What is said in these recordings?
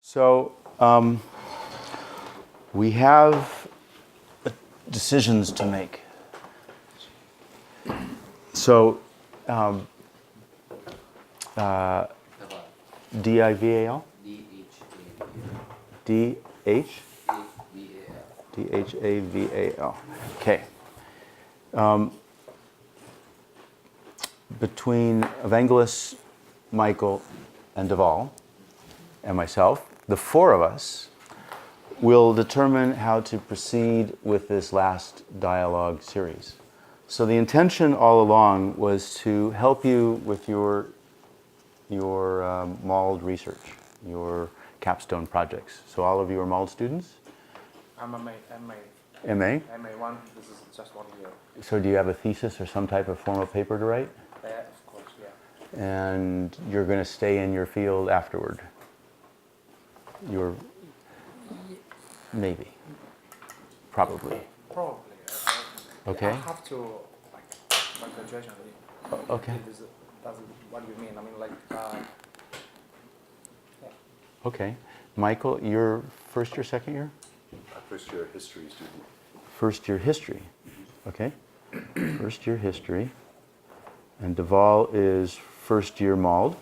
So we have decisions to make. So DIVAL? D-H? D-H-A-V-A-L. Okay. Between Evangelos, Michael, and Deval, and myself, the four of us will determine how to proceed with this last dialogue series. So the intention all along was to help you with your MALD research, your capstone projects. So all of you are MALD students? I'm a MA. MA? MA1, this is just 1 year. So do you have a thesis or some type of formal paper to write? Yeah, of course, yeah. And you're going to stay in your field afterward? You're maybe, probably. Probably. Okay. I have to, my graduation. Okay. What do you mean? I mean, yeah. Okay. Michael, you're first year, second year? First year history student. First year history. Okay. First year history. And Deval is first year MALD.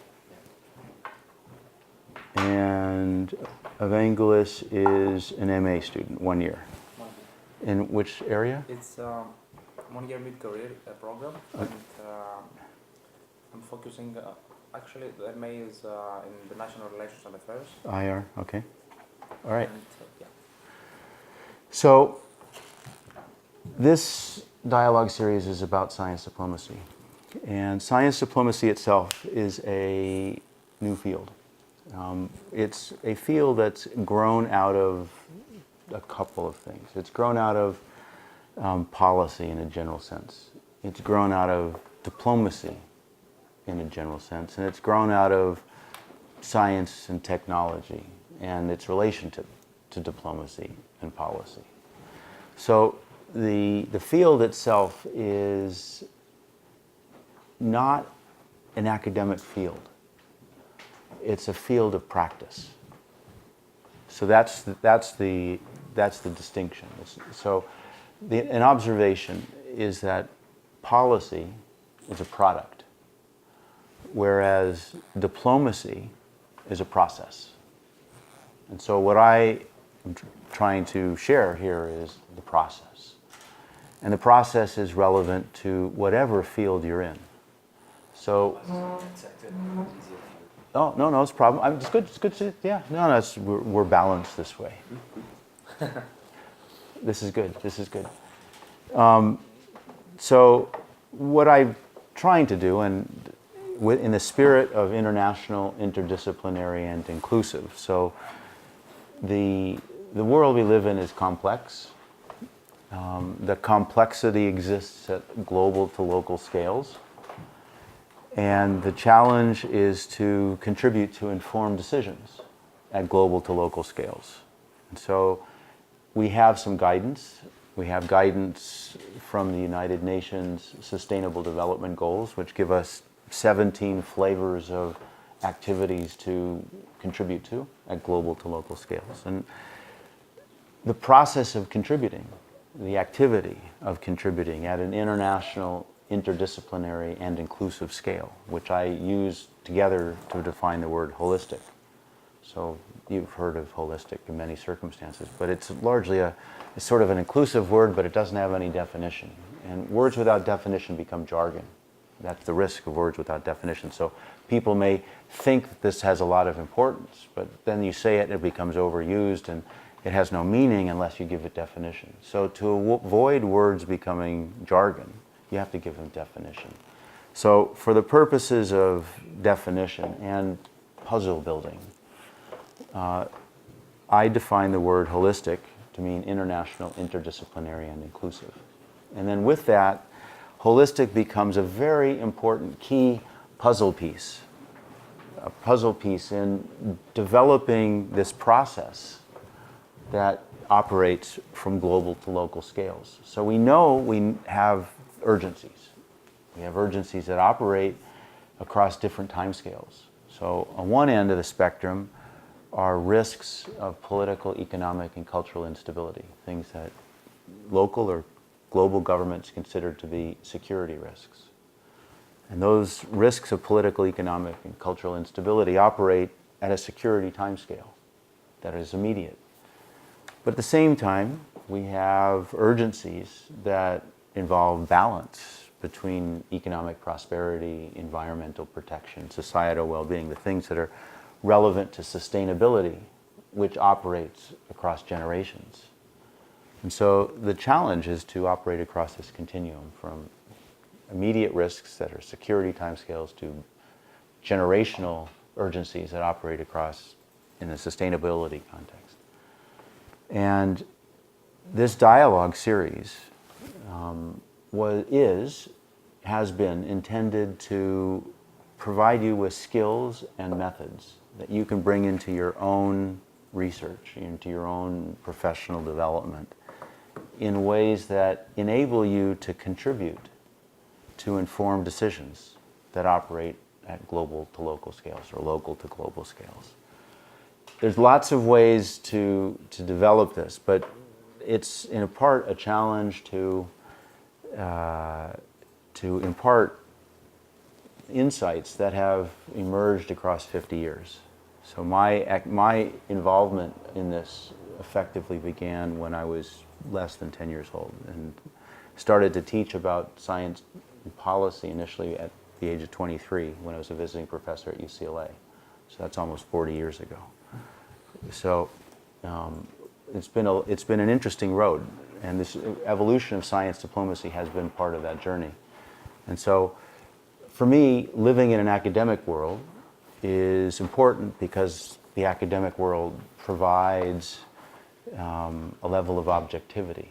And Evangelos is an MA student, 1 year. 1 year. In which area? It's 1 year mid-career program, and I'm focusing. Actually, the MA is in the National Relations and Affairs. IR, okay. All right. And, yeah. So this dialogue series is about science diplomacy. And science diplomacy itself is a new field. It's a field that's grown out of a couple of things. It's grown out of policy in a general sense. It's grown out of diplomacy in a general sense. And it's grown out of science and technology and its relation to diplomacy and policy. So the field itself is not an academic field. It's a field of practice. So that's the distinction. So an observation is that policy is a product, whereas diplomacy is a process. And so what I am trying to share here is the process. And the process is relevant to whatever field you're in. So, oh, no, it's a problem. It's good to, yeah, no, we're balanced this way. This is good. So what I'm trying to do, and in the spirit of international, interdisciplinary, and inclusive, so the world we live in is complex. The complexity exists at global to local scales. And the challenge is to contribute to informed decisions at global to local scales. And so we have some guidance. We have guidance from the United Nations Sustainable Development Goals, which give us 17 flavors of activities to contribute to at global to local scales. And the process of contributing, the activity of contributing at an international, interdisciplinary, and inclusive scale, which I use together to define the word holistic. So you've heard of holistic in many circumstances, but it's largely it's sort of an inclusive word, but it doesn't have any definition. And words without definition become jargon. That's the risk of words without definition. So people may think that this has a lot of importance, but then you say it and it becomes overused, and it has no meaning unless you give it definition. So to avoid words becoming jargon, you have to give them definition. So for the purposes of definition and puzzle building, I define the word holistic to mean international, interdisciplinary, and inclusive. And then with that, holistic becomes a very important key puzzle piece. A puzzle piece in developing this process that operates from global to local scales. So we know we have urgencies. We have urgencies that operate across different timescales. So on one end of the spectrum, are risks of political, economic, and cultural instability, things that local or global governments consider to be security risks. And those risks of political, economic, and cultural instability operate at a security timescale that is immediate. But at the same time, we have urgencies that involve balance between economic prosperity, environmental protection, societal well-being, the things that are relevant to sustainability, which operates across generations. And so the challenge is to operate across this continuum from immediate risks that are security timescales to generational urgencies that operate across in a sustainability context. And this dialogue series has been intended to provide you with skills and methods that you can bring into your own research, into your own professional development in ways that enable you to contribute to informed decisions that operate at global to local scales or local to global scales. There's lots of ways to develop this, but it's in part a challenge to impart insights that have emerged across 50 years. So my involvement in this effectively began when I was less than 10 years old and started to teach about science and policy initially at the age of 23 when I was a visiting professor at UCLA. So that's almost 40 years ago. So it's been an interesting road, and this evolution of science diplomacy has been part of that journey. And so for me, living in an academic world is important because the academic world provides a level of objectivity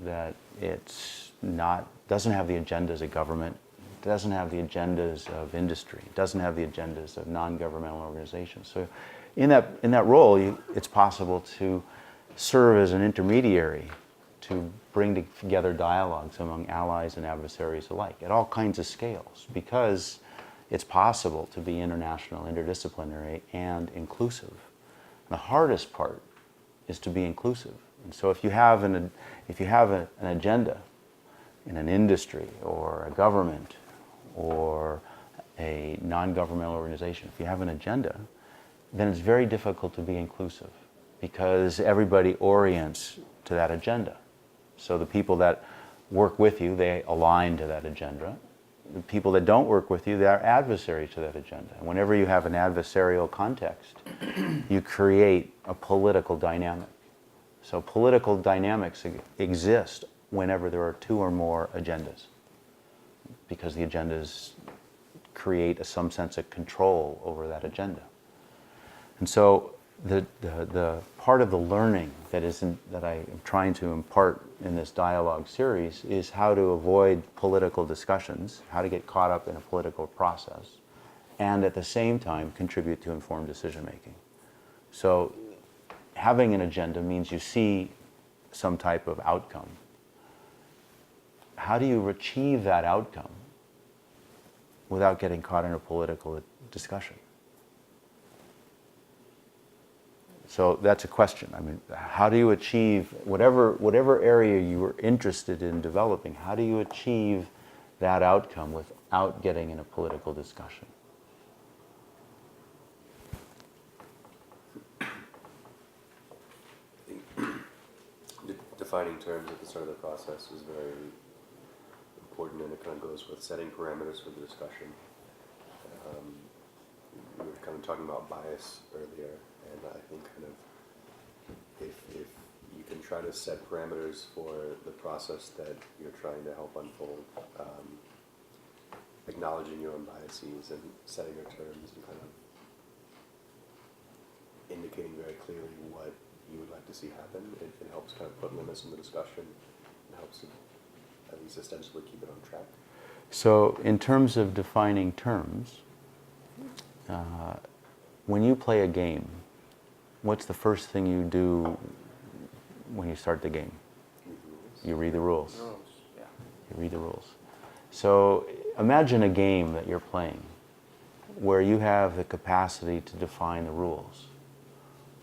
that doesn't have the agendas of government, doesn't have the agendas of industry, doesn't have the agendas of non-governmental organizations. So in that role, it's possible to serve as an intermediary to bring together dialogues among allies and adversaries alike at all kinds of scales, because it's possible to be international, interdisciplinary, and inclusive. The hardest part is to be inclusive. And so if you have an agenda in an industry or a government or a non-governmental organization, if you have an agenda, then it's very difficult to be inclusive because everybody orients to that agenda. So the people that work with you, they align to that agenda. The people that don't work with you, they are adversaries to that agenda. And whenever you have an adversarial context, you create a political dynamic. So political dynamics exist whenever there are two or more agendas, because the agendas create some sense of control over that agenda. And so the part of the learning that I am trying to impart in this dialogue series is how to avoid political discussions, how to get caught up in a political process, and at the same time contribute to informed decision making. So having an agenda means you see some type of outcome. How do you achieve that outcome without getting caught in a political discussion? So that's a question. I mean, how do you achieve whatever area you are interested in developing, how do you achieve that outcome without getting in a political discussion? Defining terms at the start of the process is very important, and it kind of goes with setting parameters for the discussion. We were kind of talking about bias earlier, and I think kind of if you can try to set parameters for the process that you're trying to help unfold, acknowledging your own biases and setting your terms and kind of indicating very clearly what you would like to see happen, it helps kind of put limits in the discussion and helps at least ostensibly keep it on track. So in terms of defining terms, when you play a game, what's the first thing you do when you start the game? You read the rules. Yeah. You read the rules. So imagine a game that you're playing where you have the capacity to define the rules.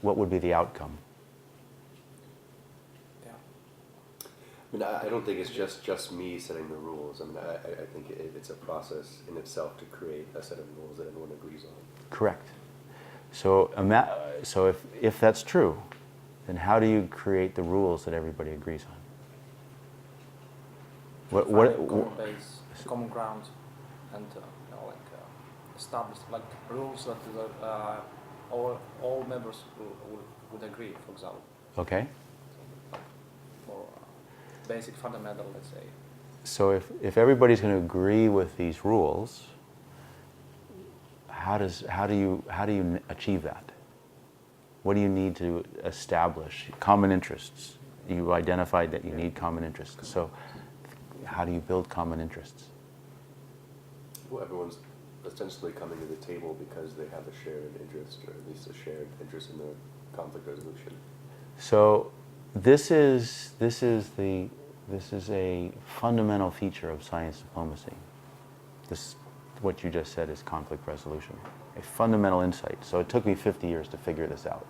what would be the outcome? Yeah. I mean, I don't think it's just me setting the rules. I mean, I think it's a process in itself to create a set of rules that everyone agrees on. Correct. So, so if that's true, then how do you create the rules that everybody agrees on? Finding common base, common ground, and establish like rules that all members would agree. For example, Okay. or basic fundamental, let's say. So if everybody's going to agree with these rules, how do you achieve that? What do you need to establish? Common interests. You identified that you need common interests. So how do you build common interests? Well, everyone's essentially coming to the table because they have a shared interest, or at least a shared interest in the conflict resolution. So this is a fundamental feature of science diplomacy. What you just said is conflict resolution, a fundamental insight. So it took me 50 years to figure this out.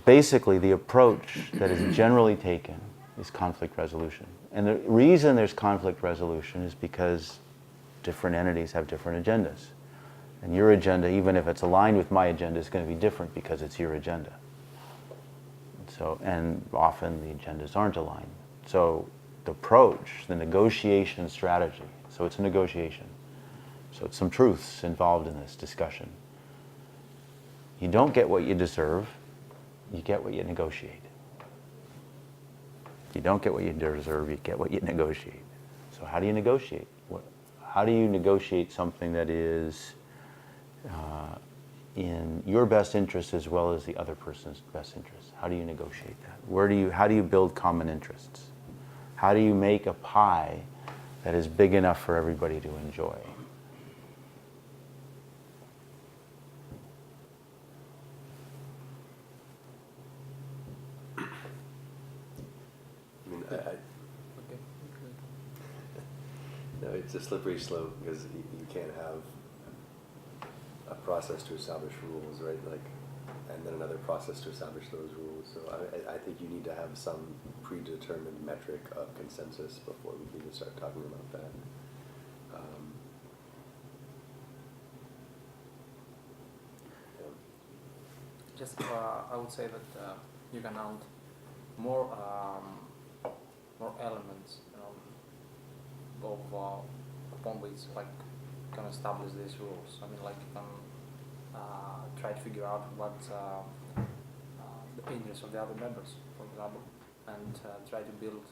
Basically, the approach that is generally taken is conflict resolution. And the reason there's conflict resolution is because different entities have different agendas. And your agenda, even if it's aligned with my agenda, is going to be different because it's your agenda. So, and often the agendas aren't aligned. So the approach, the negotiation strategy, so it's a negotiation. So it's some truths involved in this discussion. You don't get what you deserve, you get what you negotiate. You don't get what you deserve, you get what you negotiate. So how do you negotiate? How do you negotiate something that is in your best interest as well as the other person's best interest? How do you negotiate that? How do you build common interests? How do you make a pie that is big enough for everybody to enjoy? I mean, Okay. no, it's a slippery slope because you can't have a process to establish rules, right? Like, and then another process to establish those rules. So I think you need to have some predetermined metric of consensus before we can even start talking about that. Yeah. Just I would say that you can add more elements, of upon which like can establish these rules. I mean, like you can try to figure out what the interests of the other members, for example, and try to build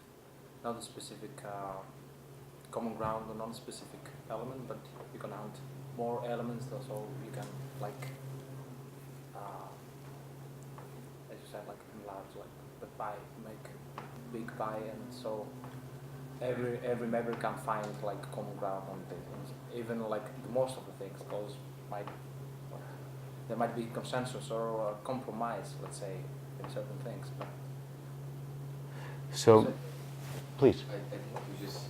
not a specific common ground or non-specific element, but you can add more elements, so you can like as you said, like enlarge like the pie, make big pie, and so every member can find like common ground on things, even like the most of the things. Those there might be consensus or compromise, let's say, in certain things. But So, please. I think you just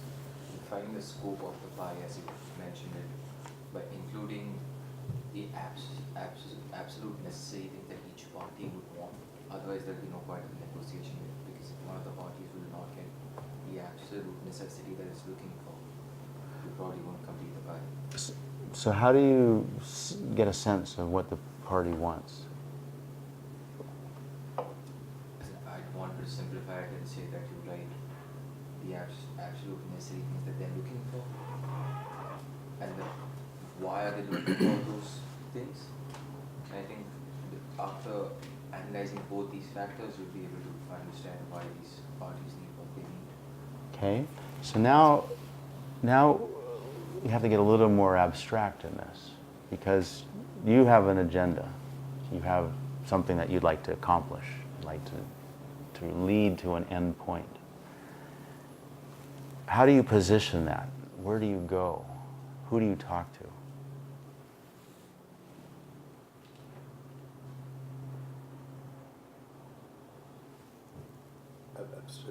define the scope of the pie as you mentioned it, by including the absolute necessary thing that each party would want. Otherwise, there will be no point of negotiation because if one of the parties will not get the absolute necessity that it's looking for, you probably won't complete the pie. So how do you get a sense of what the party wants? I'd want to simplify it and say that you write the absolute necessary things that they're looking for, and why are they looking for those things. And I think after analyzing both these factors, you'll be able to understand why these parties need what they need. Okay, so now you have to get a little more abstract in this, because you have an agenda. You have something that you'd like to accomplish, like to lead to an end point. How do you position that? Where do you go? Who do you talk to?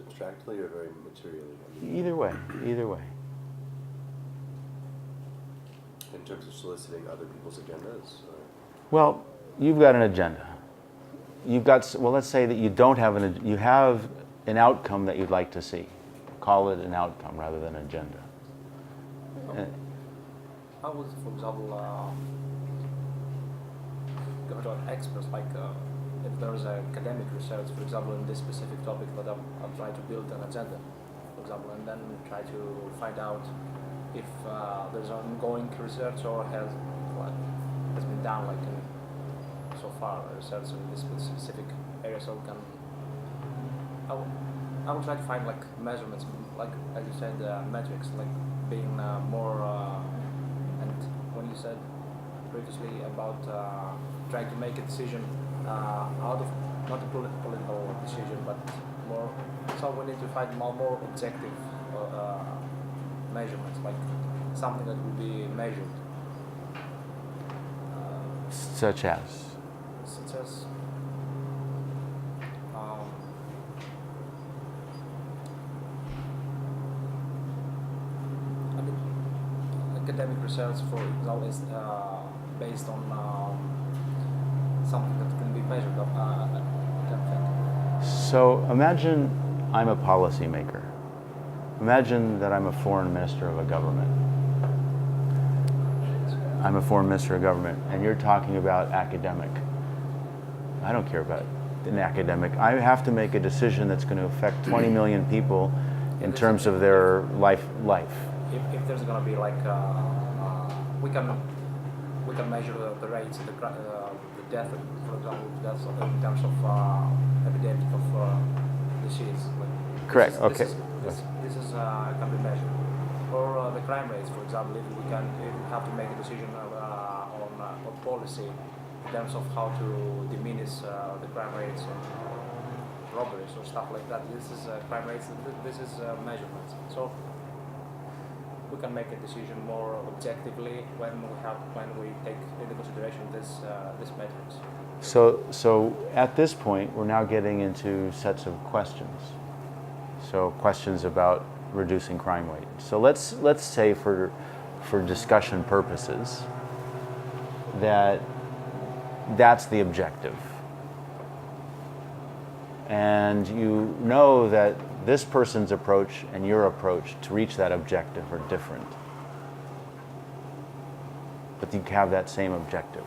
Abstractly or very materially? I mean, Either way, either way. in terms of soliciting other people's agendas? Or? Well, you've got an agenda. You've got, well, let's say that you don't have you have an outcome that you'd like to see. Call it an outcome rather than an agenda. I would, for example, go to experts, like if there's academic research, for example, in this specific topic that I'm trying to build an agenda, for example, and then try to find out if there's ongoing research or has been done, like so far research in this specific area, so we can. I will try to find like measurements, like as you said, metrics, like being more. And when you said previously about trying to make a decision out of not a political decision, but more, so we need to find more objective measurements, like something that will be measured. Such as? Such as I mean, academic research, for example, is based on something that can be measured. I don't think. So imagine I'm a policymaker. Imagine that I'm a foreign minister of a government. I'm a foreign minister of government, and you're talking about academic. I don't care about an academic. I have to make a decision that's going to affect 20 million people in terms of their life. If there's going to be like we can measure the rates, the death, for example, deaths in terms of epidemic of disease. Like Correct. This is can be measured. Or the crime rates, for example, if we have to make a decision on policy in terms of how to diminish the crime rates and robberies or stuff like that. This is crime rates. This is measurements. So we can make a decision more objectively when we take into consideration this metrics. So at this point, we're now getting into sets of questions. So questions about reducing crime rate. So let's say for discussion purposes that's the objective. And you know that this person's approach and your approach to reach that objective are different. But you have that same objective.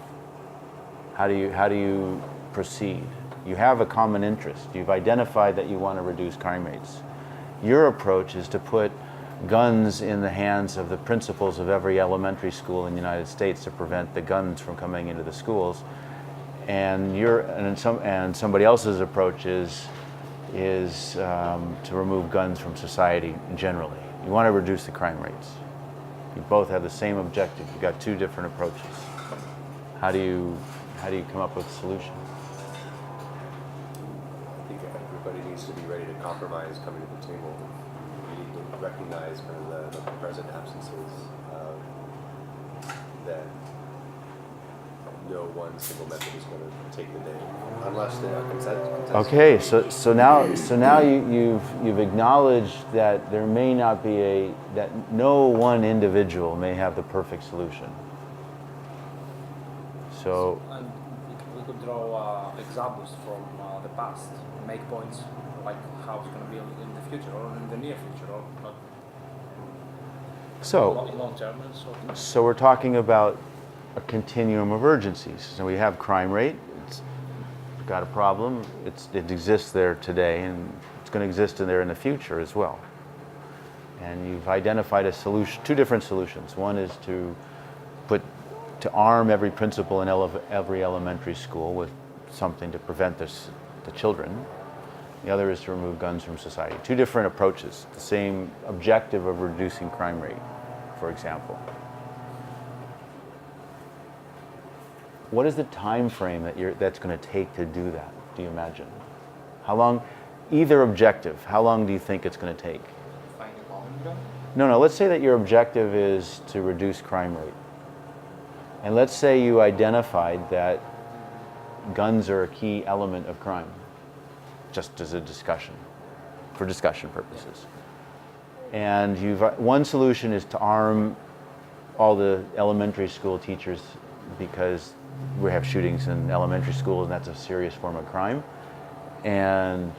How do you proceed? You have a common interest. You've identified that you want to reduce crime rates. Your approach is to put guns in the hands of the principals of every elementary school in the United States to prevent the guns from coming into the schools. And somebody else's approach is to remove guns from society generally. You want to reduce the crime rates. You both have the same objective. You've got two different approaches. How do you come up with a solution? I think everybody needs to be ready to compromise coming to the table. We need to recognize kind of the present absences that no one single method is going to take the day, unless there are consensus. Okay, so now you've acknowledged that there may not be that no one individual may have the perfect solution. So And we could draw examples from the past, make points like how it's going to be in the future or in the near future or not. In long term and so we're talking about a continuum of urgencies. So we have crime rate. It's got a problem. It exists there today, and it's going to exist there in the future as well. And you've identified a solution, two different solutions. One is to arm every principal in every elementary school with something to prevent the children. The other is to remove guns from society. Two different approaches, the same objective of reducing crime rate, for example. What is the time frame that's going to take to do that, do you imagine? How long, either objective, how long do you think it's going to take? Find a common ground. No, let's say that your objective is to reduce crime rate. And let's say you identified that guns are a key element of crime, just as a discussion, for discussion purposes. And one solution is to arm all the elementary school teachers because we have shootings in elementary schools, and that's a serious form of crime. And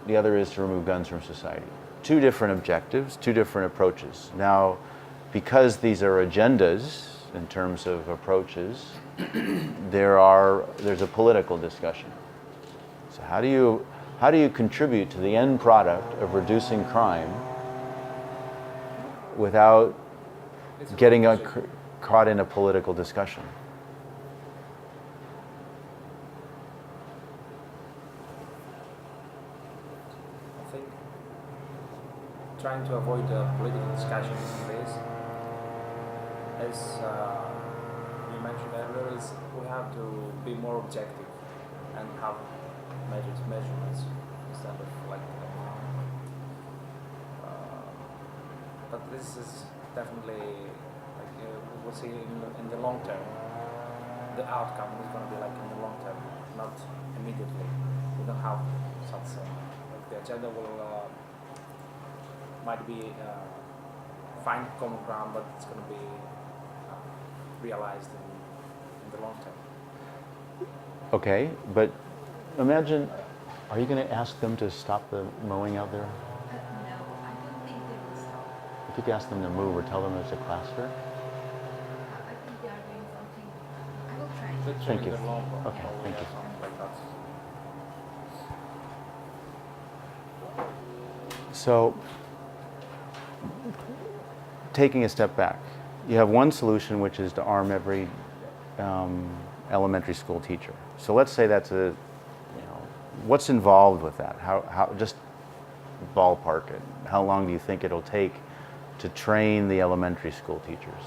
the other is to remove guns from society. Two different objectives, two different approaches. Now, because these are agendas in terms of approaches, there's a political discussion. So how do you contribute to the end product of reducing crime without It's a getting conversation. caught in a political discussion? I think trying to avoid the political discussions in this, as you mentioned earlier, is we have to be more objective and have measurements instead of like. But this is definitely like we'll see in the long term. The outcome is going to be like in the long term, not immediately. We don't have such like the agenda will might be find common ground, but it's going to be realized in the long term. Okay, but imagine, are you going to ask them to stop the mowing out there? No, I don't think they will stop. If you could ask them to move or tell them it's a class fair? I think they are doing something. I will try. They're Thank checking you. the law or Okay, thank you. something like that. So, taking a step back, you have one solution, which is to arm every elementary school teacher. So let's say that's what's involved with that? How just ballpark it. How long do you think it'll take to train the elementary school teachers?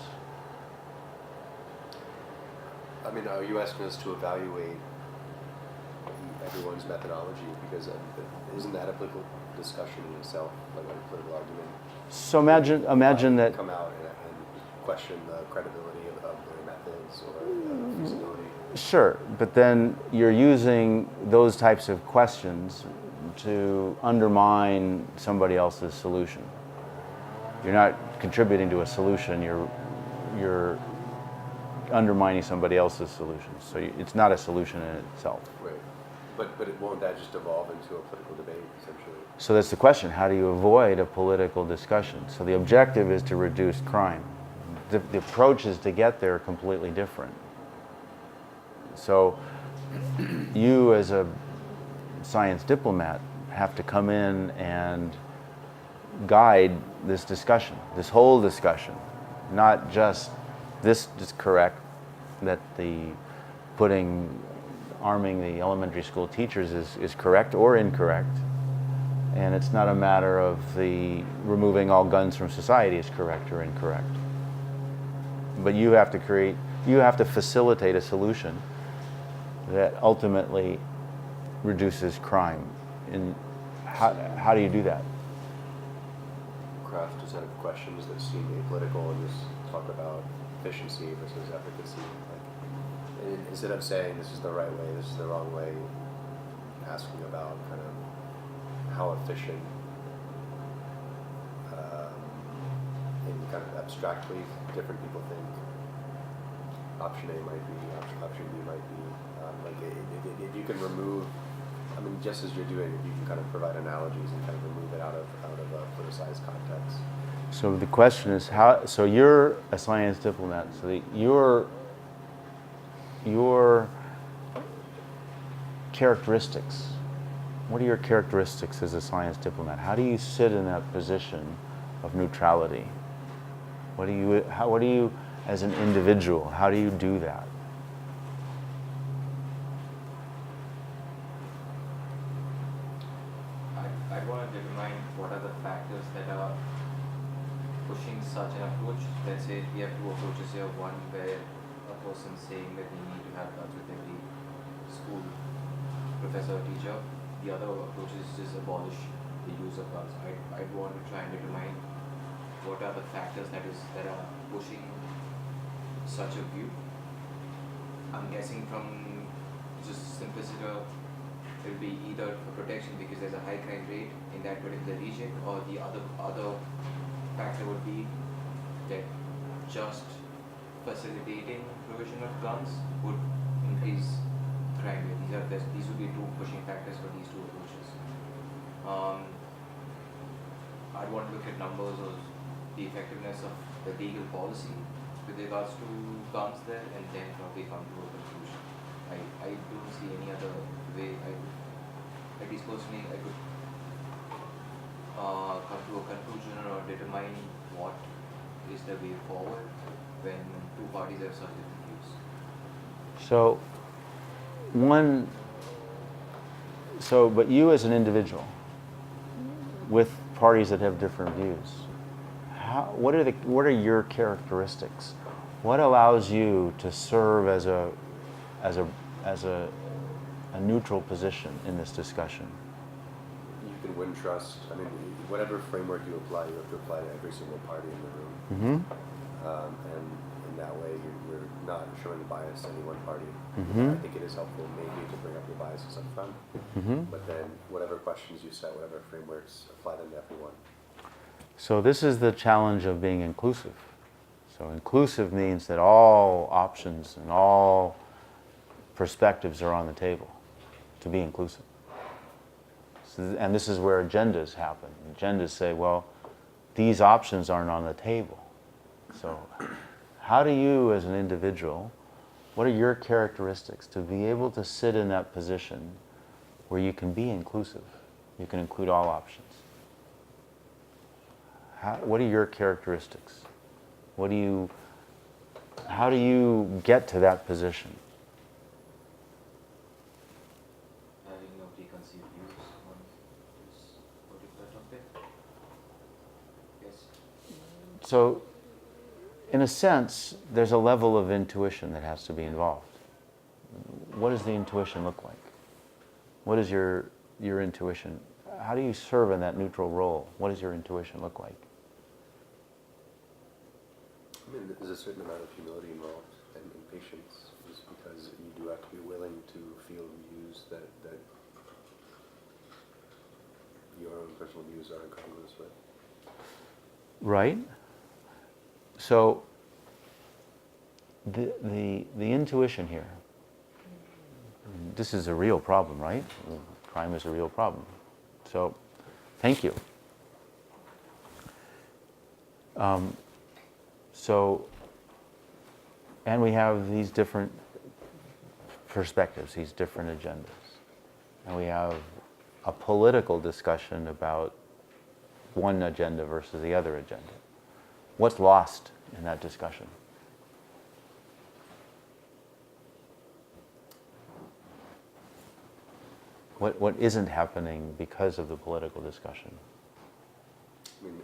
I mean, are you asking us to evaluate everyone's methodology? Because isn't that a political discussion in itself, like a political argument? So imagine that. Come out and question the credibility of their methods or the feasibility. Sure, but then you're using those types of questions to undermine somebody else's solution. You're not contributing to a solution, you're undermining somebody else's solution. So it's not a solution in itself. Right. But won't that just evolve into a political debate, essentially? So that's the question, how do you avoid a political discussion? So the objective is to reduce crime. The approaches to get there are completely different. So you as a science diplomat have to come in and guide this discussion, this whole discussion, not just this is correct, that arming the elementary school teachers is correct or incorrect. And it's not a matter of the removing all guns from society is correct or incorrect. But you have to facilitate a solution that ultimately reduces crime. And how do you do that? Craft a set of questions that seem apolitical and just talk about efficiency versus efficacy. Like, instead of saying this is the right way, this is the wrong way, asking about kind of how efficient, and kind of abstractly different people think option A might be, option B might be. If you can remove, I mean, just as you're doing, if you can kind of provide analogies and kind of remove it out of a politicized context. So the question is how. So you're a science diplomat. So your characteristics. What are your characteristics as a science diplomat? How do you sit in that position of neutrality? What do you, as an individual, how do you do that? I want to determine what are the factors that are pushing such an approach. Let's say we have two approaches here. One where a person saying that we need to have guns with every school professor or teacher. The other approach is just abolish the use of guns. I'd want to try and determine what are the factors that are pushing such a view. I'm guessing from just simplicity, it will be either for protection because there's a high crime rate in that particular region, or the other factor would be that just facilitating provision of guns would is triangle. These would be two pushing factors for these two approaches. I'd want to look at numbers or the effectiveness of the legal policy with regards to guns there, and then probably come to a conclusion. I don't see any other way. At least personally, I could come to a conclusion or determine what is the way forward when two parties have such different views. But you as an individual, with parties that have different views, what are your characteristics? What allows you to serve as a neutral position in this discussion? You can win trust. I mean, whatever framework you apply, you have to apply to every single party in the room. And in that way, you're not showing bias to any one party. I think it is helpful maybe to bring up your biases up front, but then whatever questions you set, whatever frameworks, apply them to everyone. So this is the challenge of being inclusive. So inclusive means that all options and all perspectives are on the table to be inclusive. And this is where agendas happen. Agendas say, well, these options aren't on the table. So how do you as an individual, what are your characteristics to be able to sit in that position where you can be inclusive? You can include all options. What are your characteristics? How do you get to that position? Having no preconceived views on this particular topic. Yes. So, in a sense, there's a level of intuition that has to be involved. What does the intuition look like? What is your intuition? How do you serve in that neutral role? What does your intuition look like? I mean, there's a certain amount of humility involved and patience, just because you do have to be willing to feel views that your own personal views are incongruous with. Right? So, the intuition here, this is a real problem, right? Crime is a real problem. So, thank you. And we have these different perspectives, these different agendas. And we have a political discussion about one agenda versus the other agenda. What's lost in that discussion? What isn't happening because of the political discussion? I mean,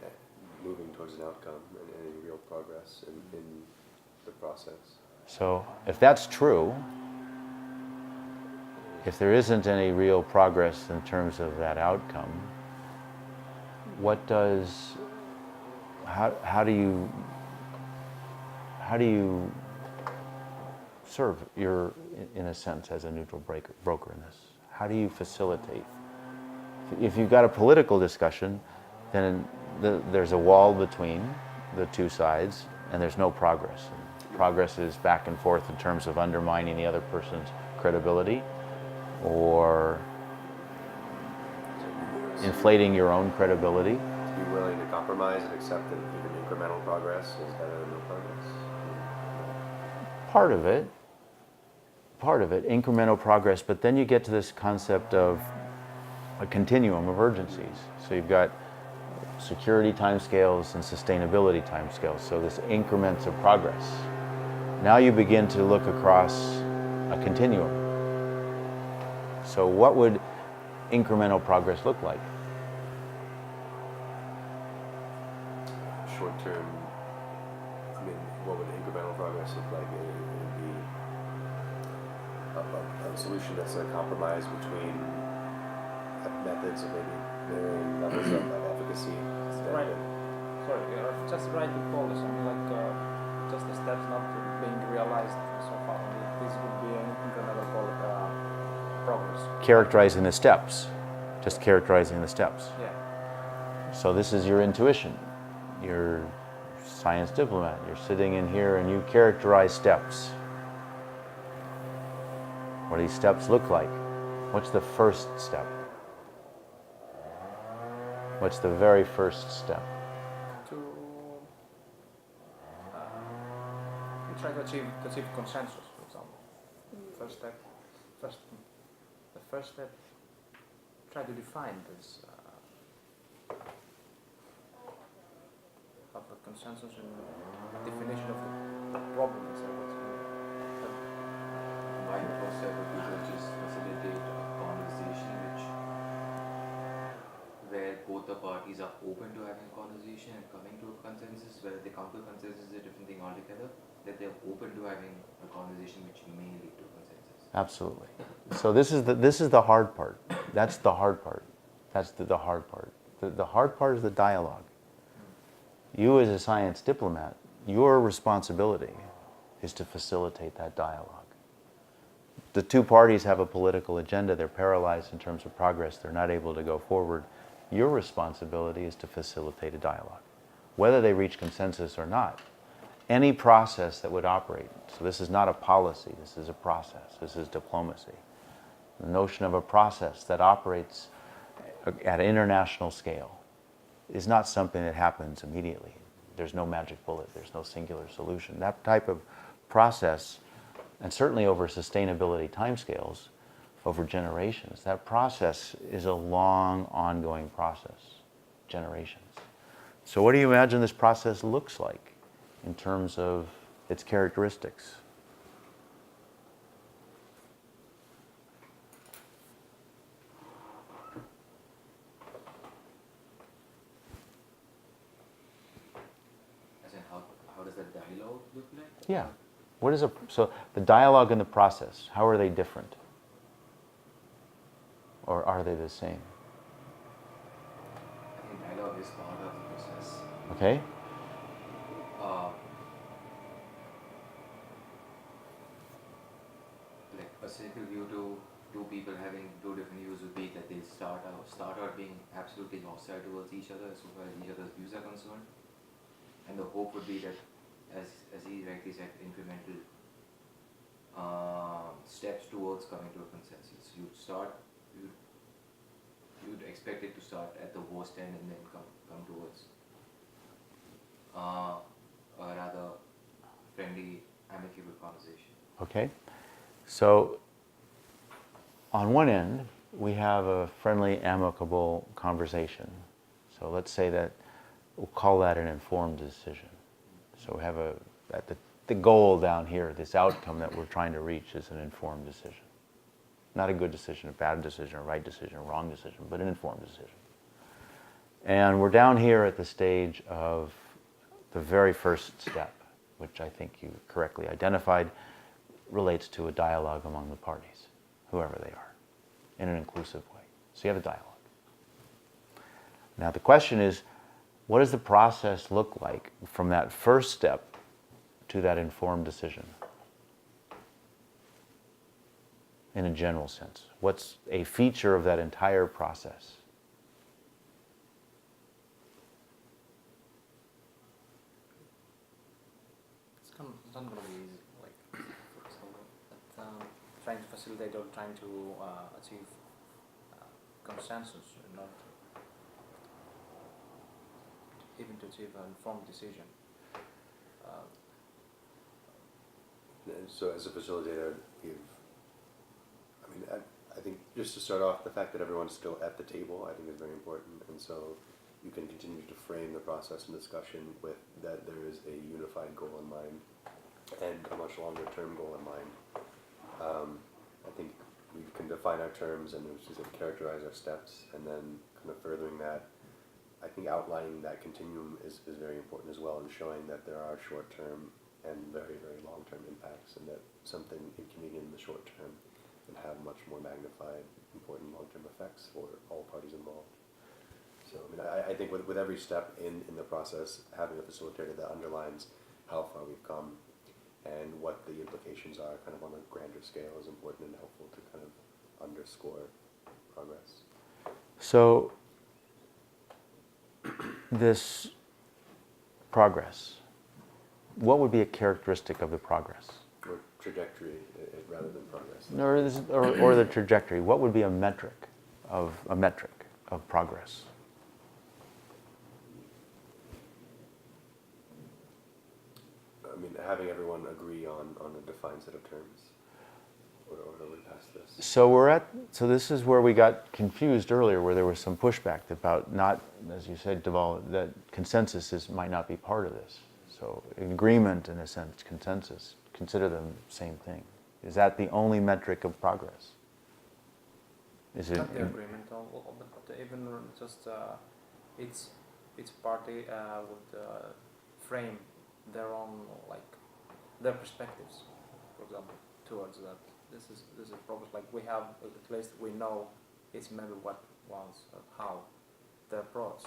moving towards an outcome and any real progress in the process. So if that's true, if there isn't any real progress in terms of that outcome, how do you serve in a sense, as a neutral broker in this? How do you facilitate? If you've got a political discussion, then there's a wall between the two sides, and there's no progress. Progress is back and forth in terms of undermining the other person's credibility or inflating your own credibility. To be willing to compromise and accept that even incremental progress is better than no progress. Part of it, incremental progress, but then you get to this concept of a continuum of urgencies. So you've got security timescales and sustainability timescales, so this increments of progress. Now you begin to look across a continuum. So what would incremental progress look like? Short term, I mean, what would incremental progress look like? It would be a solution that's a compromise between methods of maybe varying levels of efficacy. Right. Sorry, just right to call this. I mean, like, just the steps not being realized so far. This would be an incremental progress. Characterizing the steps, just characterizing the steps. Yeah. So this is your intuition. You're a science diplomat. You're sitting in here and you characterize steps. What do these steps look like? What's the first step? What's the very first step? To we try to achieve consensus, for example. First step, the first step. Try to define this. Have a consensus and definition of the problem itself. My first step would be to just facilitate a conversation where both the parties are open to having a conversation and coming to a consensus. Whether they come to a consensus is a different thing altogether. That they're open to having a conversation which may lead to a consensus. Absolutely. So this is the hard part. That's the hard part. That's the hard part. The hard part is the dialogue. You as a science diplomat, your responsibility is to facilitate that dialogue. The two parties have a political agenda. They're paralyzed in terms of progress. They're not able to go forward. Your responsibility is to facilitate a dialogue, whether they reach consensus or not. Any process that would operate, so this is not a policy, this is a process, this is diplomacy. The notion of a process that operates at an international scale is not something that happens immediately. There's no magic bullet, there's no singular solution. That type of process, and certainly over sustainability timescales, over generations, that process is a long, ongoing process, generations. So what do you imagine this process looks like in terms of its characteristics? As in, how does that dialogue look like? Yeah. So the dialogue and the process, how are they different? Or are they the same? I think dialogue is part of the process. Okay? Like a cynical view to two people having two different views would be that they start out being absolutely hostile towards each other as far as each other's views are concerned. And the hope would be that, as he rightly said, incremental steps towards coming to a consensus. You'd expect it to start at the worst end and then come towards a rather friendly, amicable conversation. Okay. So on one end, we have a friendly, amicable conversation. So let's say that we'll call that an informed decision. So we have the goal down here, this outcome that we're trying to reach is an informed decision. Not a good decision, a bad decision, a right decision, a wrong decision, but an informed decision. And we're down here at the stage of the very first step, which I think you correctly identified, relates to a dialogue among the parties, whoever they are, in an inclusive way. So you have a dialogue. Now the question is, what does the process look like from that first step to that informed decision? In a general sense, what's a feature of that entire process? It's not going to be easy, like, for example, but, trying to facilitate or trying to achieve consensus, and not even to achieve an informed decision. And so as a facilitator, I think just to start off, the fact that everyone's still at the table, I think is very important, and so you can continue to frame the process and discussion with that there is a unified goal in mind and a much longer term goal in mind. I think we can define our terms and characterize our steps, and then kind of furthering that. I think outlining that continuum is very important as well, and showing that there are short-term and very, very long-term impacts, and that something inconvenient in the short term can have much more magnified, important long-term effects for all parties involved. So, I think with every step in the process, having a facilitator that underlines how far we've come and what the implications are kind of on a grander scale is important and helpful to kind of underscore progress. So this progress, what would be a characteristic of the progress? We're trajectory rather than progress. or the trajectory. What would be a metric of progress? I mean, having everyone agree on a defined set of terms, or are we past this? So this is where we got confused earlier, where there was some pushback about not, as you said, Deval, that consensus might not be part of this. So agreement, in a sense, consensus, consider them the same thing. Is that the only metric of progress? Is it? Not the agreement, but even just each party would frame their own, like, their perspectives, for example, towards that. This is progress. Like, we have, at least we know each member what wants, how their approach.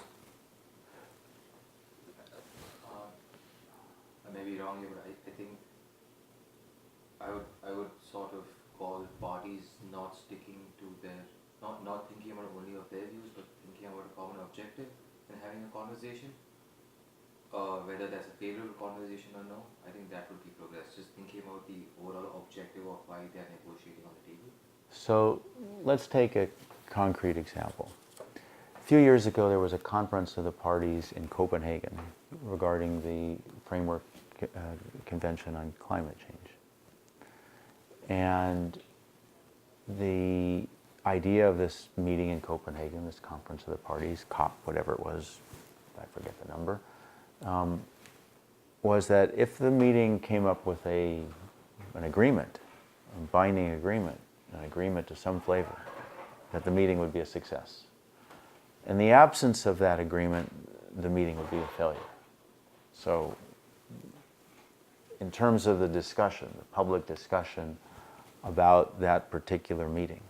I may be wrong here, but I think I would sort of call parties not sticking to their, not thinking about only of their views, but thinking about a common objective and having a conversation. Whether that's a favorable conversation or no, I think that would be progress. Just thinking about the overall objective of why they're negotiating on the table. So let's take a concrete example. A few years ago, there was a conference of the parties in Copenhagen regarding the Framework Convention on Climate Change. And the idea of this meeting in Copenhagen, this conference of the parties, COP, whatever it was, I forget the number, was that if the meeting came up with an agreement, a binding agreement, an agreement to some flavor, that the meeting would be a success. In the absence of that agreement, the meeting would be a failure. So in terms of the discussion, the public discussion about that particular meeting,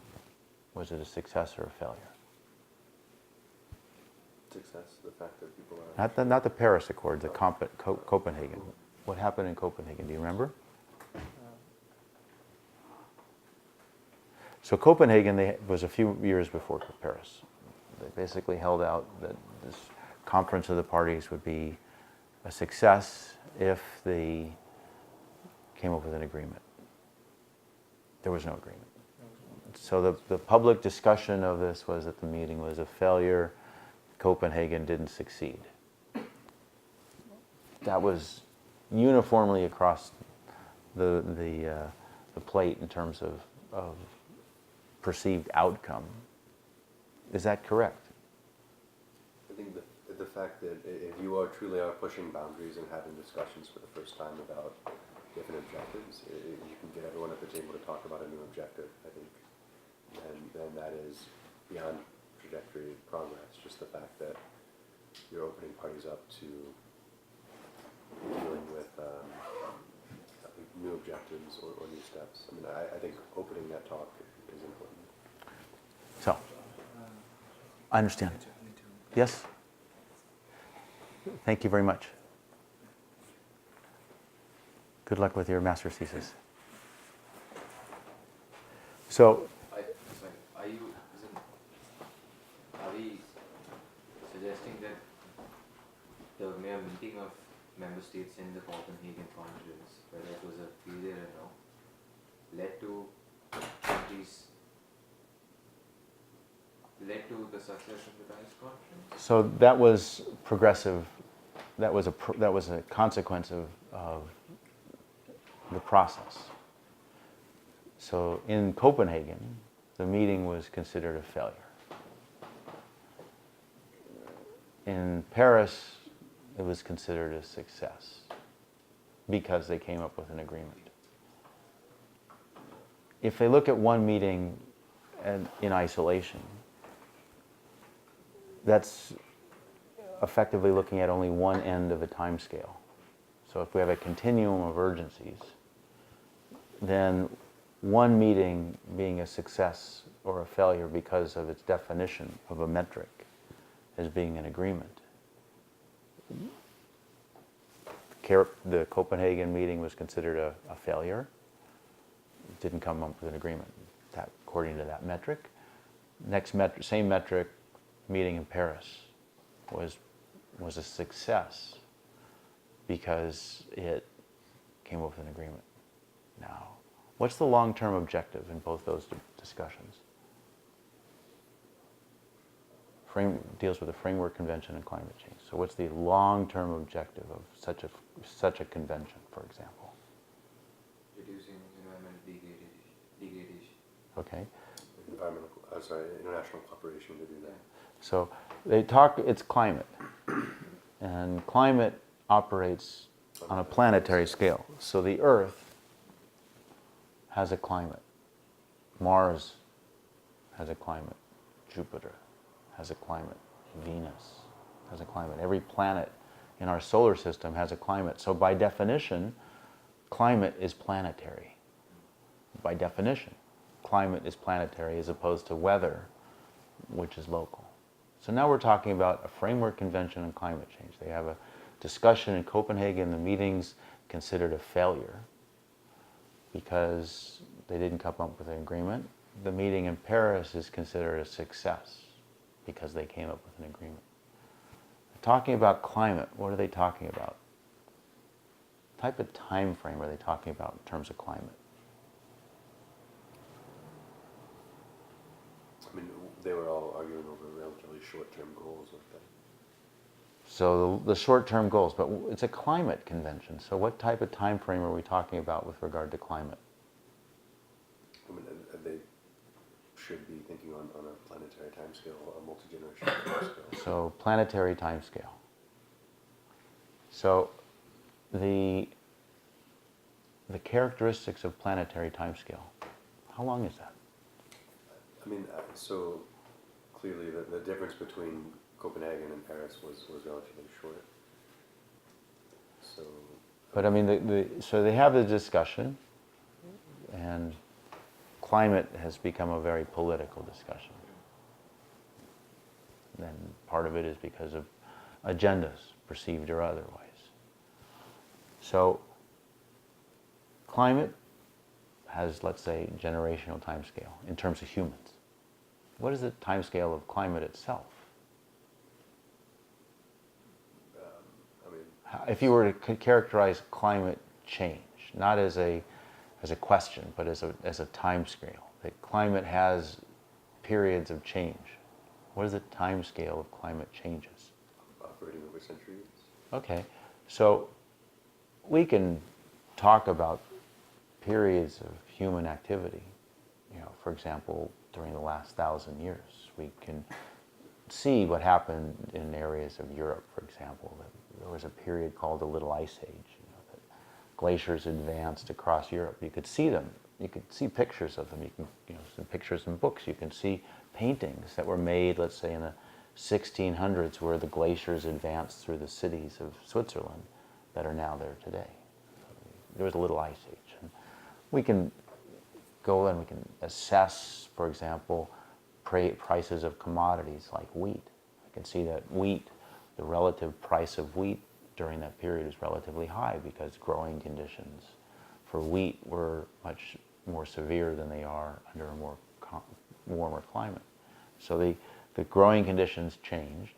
was it a success or a failure? Success, the fact that people are... Not the Paris Accord, the Copenhagen. What happened in Copenhagen, do you remember? So Copenhagen was a few years before Paris. They basically held out that this conference of the parties would be a success if they came up with an agreement. There was no agreement. So the public discussion of this was that the meeting was a failure. Copenhagen didn't succeed. That was uniformly across the plate in terms of perceived outcome. Is that correct? I think the fact that if you truly are pushing boundaries and having discussions for the first time about different objectives, you can get everyone at the table to talk about a new objective, I think. And then that is beyond trajectory progress, just the fact that you're opening parties up to dealing with new objectives or new steps. I mean, I think opening that talk is important. So, I understand. Yes? Thank you very much. Good luck with your master's thesis. So, Are we suggesting that the mere meeting of member states in the Copenhagen conference, whether it was a failure or no, led to the success of the Paris conference? so that was progressive. That was a consequence of the process. So in Copenhagen, the meeting was considered a failure. In Paris, it was considered a success because they came up with an agreement. If they look at one meeting in isolation, that's effectively looking at only one end of a time scale. So if we have a continuum of urgencies, then one meeting being a success or a failure because of its definition of a metric as being an agreement. The Copenhagen meeting was considered a failure. It didn't come up with an agreement, according to that metric. Same metric, meeting in Paris was a success because it came up with an agreement. Now, What's the long-term objective in both those discussions? Deals with the Framework Convention and climate change. So what's the long-term objective of such a convention, for example? Reducing environmental degradation. Okay. International cooperation to do that. So they talk, it's climate. And climate operates on a planetary scale. So the Earth has a climate. Mars has a climate. Jupiter has a climate. Venus has a climate. Every planet in our solar system has a climate. So by definition, climate is planetary. By definition, climate is planetary as opposed to weather, which is local. So now we're talking about a framework convention on climate change. They have a discussion in Copenhagen. The meeting's considered a failure because they didn't come up with an agreement. The meeting in Paris is considered a success because they came up with an agreement. Talking about climate, what are they talking about? What type of time frame are they talking about in terms of climate? I mean, they were all arguing over relatively short-term goals with them. So the short-term goals, but it's a climate convention. So what type of time frame are we talking about with regard to climate? I mean, they should be thinking on a planetary timescale, a multi-generational timescale. So planetary timescale. So the characteristics of planetary timescale, how long is that? I mean, so clearly the difference between Copenhagen and Paris was relatively short. So. But I mean, so they have the discussion, and climate has become a very political discussion. And part of it is because of agendas, perceived or otherwise. So climate has, let's say, generational timescale in terms of humans. What is the timescale of climate itself? I mean, If you were to characterize climate change, not as a question, but as a time scale, that climate has periods of change. What is the time scale of climate changes? operating over centuries. Okay, so we can talk about periods of human activity. You know, for example, during the last 1,000 years, we can see what happened in areas of Europe, for example. There was a period called the Little Ice Age. You know, that glaciers advanced across Europe. You could see them. You could see pictures of them. You can, some pictures in books. You can see paintings that were made, let's say, in the 1600s, where the glaciers advanced through the cities of Switzerland that are now there today. There was a Little Ice Age. And we can go and we can assess, for example, prices of commodities like wheat. I can see that wheat, the relative price of wheat during that period is relatively high because growing conditions for wheat were much more severe than they are under a more warmer climate. So the growing conditions changed.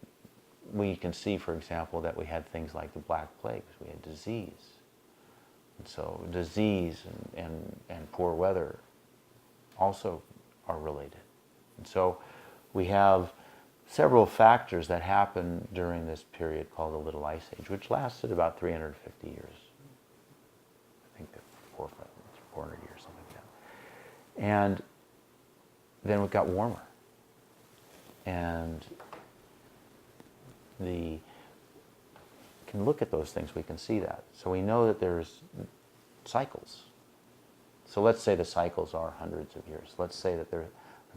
We can see, for example, that we had things like the Black Plagues. We had disease. And so disease and poor weather also are related. And so we have several factors that happened during this period called the Little Ice Age, which lasted about 350 years. I think 400 years, something like that. And then it got warmer. And can look at those things, we can see that. So we know that there's cycles. So let's say the cycles are hundreds of years. Let's say that the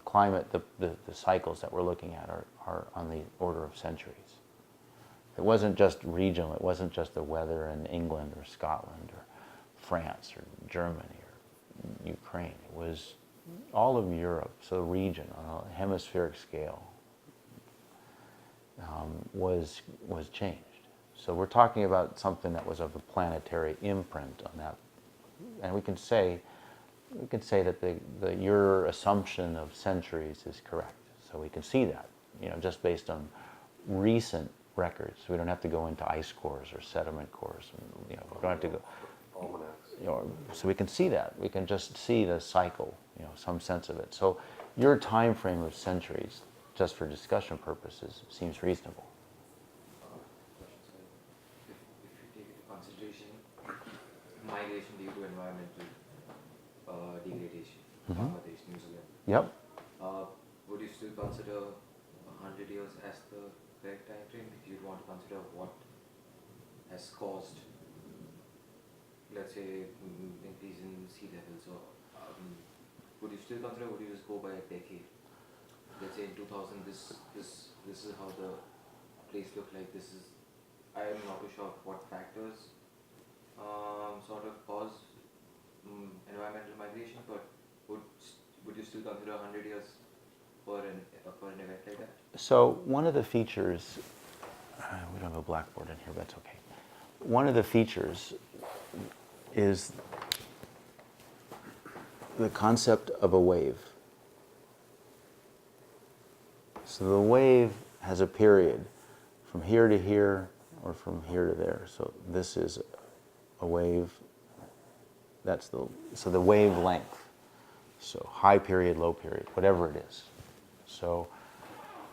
climate, the cycles that we're looking at are on the order of centuries. It wasn't just regional. It wasn't just the weather in England or Scotland or France or Germany or Ukraine. It was all of Europe, so the region on a hemispheric scale was changed. So we're talking about something that was of a planetary imprint on that, and we can say that your assumption of centuries is correct. So we can see that, just based on recent records. We don't have to go into ice cores or sediment cores. We don't have to go. Almanacs. so we can see that. We can just see the cycle, some sense of it. So your time frame of centuries, just for discussion purposes, seems reasonable. If you take into consideration migration due to environmental degradation, Bangladesh, New Zealand, Yep. would you still consider 100 years as the correct time frame if you'd want to consider what has caused, let's say, increase in sea levels, or would you still consider, would you just go by a decade? Let's say in 2000, this is how the place looked like. This is, I am not too sure what factors sort of cause environmental migration, but would you still consider 100 years for an event like that? So one of the features, we don't have a blackboard in here, but that's okay. One of the features is the concept of a wave. So the wave has a period from here to here or from here to there. So this is a wave. So the wavelength. So high period, low period, whatever it is. So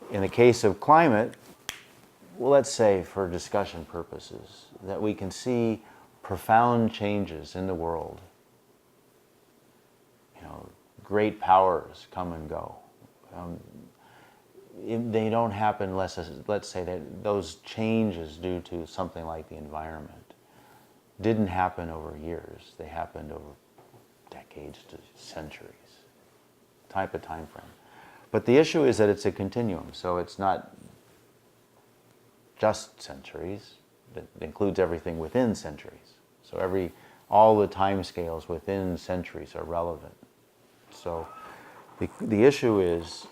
in the case of climate, well, let's say for discussion purposes that we can see profound changes in the world. Great powers come and go. They don't happen let's say that those changes due to something like the environment didn't happen over years. They happened over decades to centuries, type of time frame. But the issue is that it's a continuum, so it's not just centuries. It includes everything within centuries. So all the time scales within centuries are relevant. So the issue is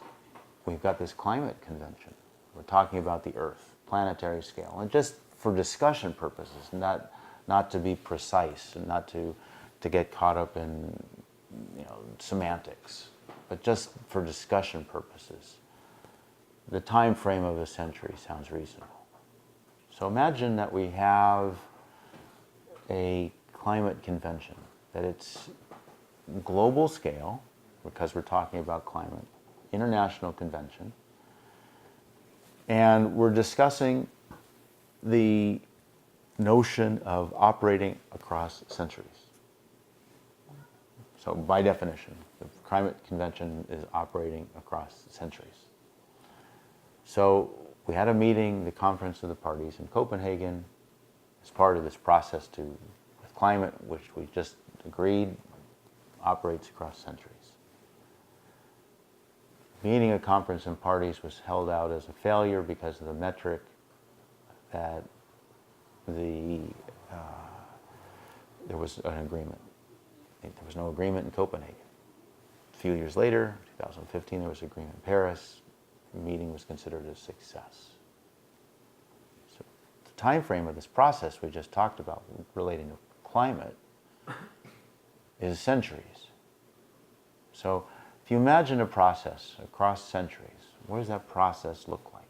we've got this climate convention. We're talking about the Earth, planetary scale, and just for discussion purposes, not to be precise and not to get caught up in semantics, but just for discussion purposes. The time frame of a century sounds reasonable. So imagine that we have a climate convention, that it's global scale, because we're talking about climate, international convention, and we're discussing the notion of operating across centuries. So by definition, the climate convention is operating across centuries. So we had a meeting, the Conference of the Parties in Copenhagen, as part of this process with climate, which we just agreed operates across centuries. Meeting of Conference and Parties was held out as a failure because of the metric that there was an agreement. There was no agreement in Copenhagen. A few years later, 2015, there was agreement in Paris. The meeting was considered a success. So the time frame of this process we just talked about relating to climate is centuries. So if you imagine a process across centuries, what does that process look like?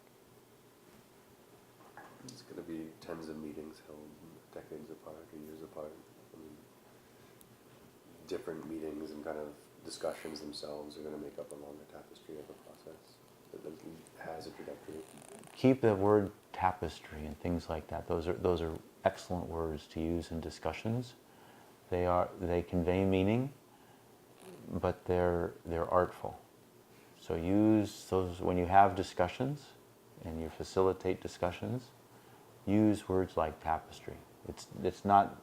It's going to be tens of meetings held decades apart or years apart. Different meetings and kind of discussions themselves are going to make up a longer tapestry of a process that has a trajectory. Keep the word tapestry and things like that. Those are excellent words to use in discussions. They convey meaning, but they're artful. So use those when you have discussions and you facilitate discussions. Use words like tapestry. It's not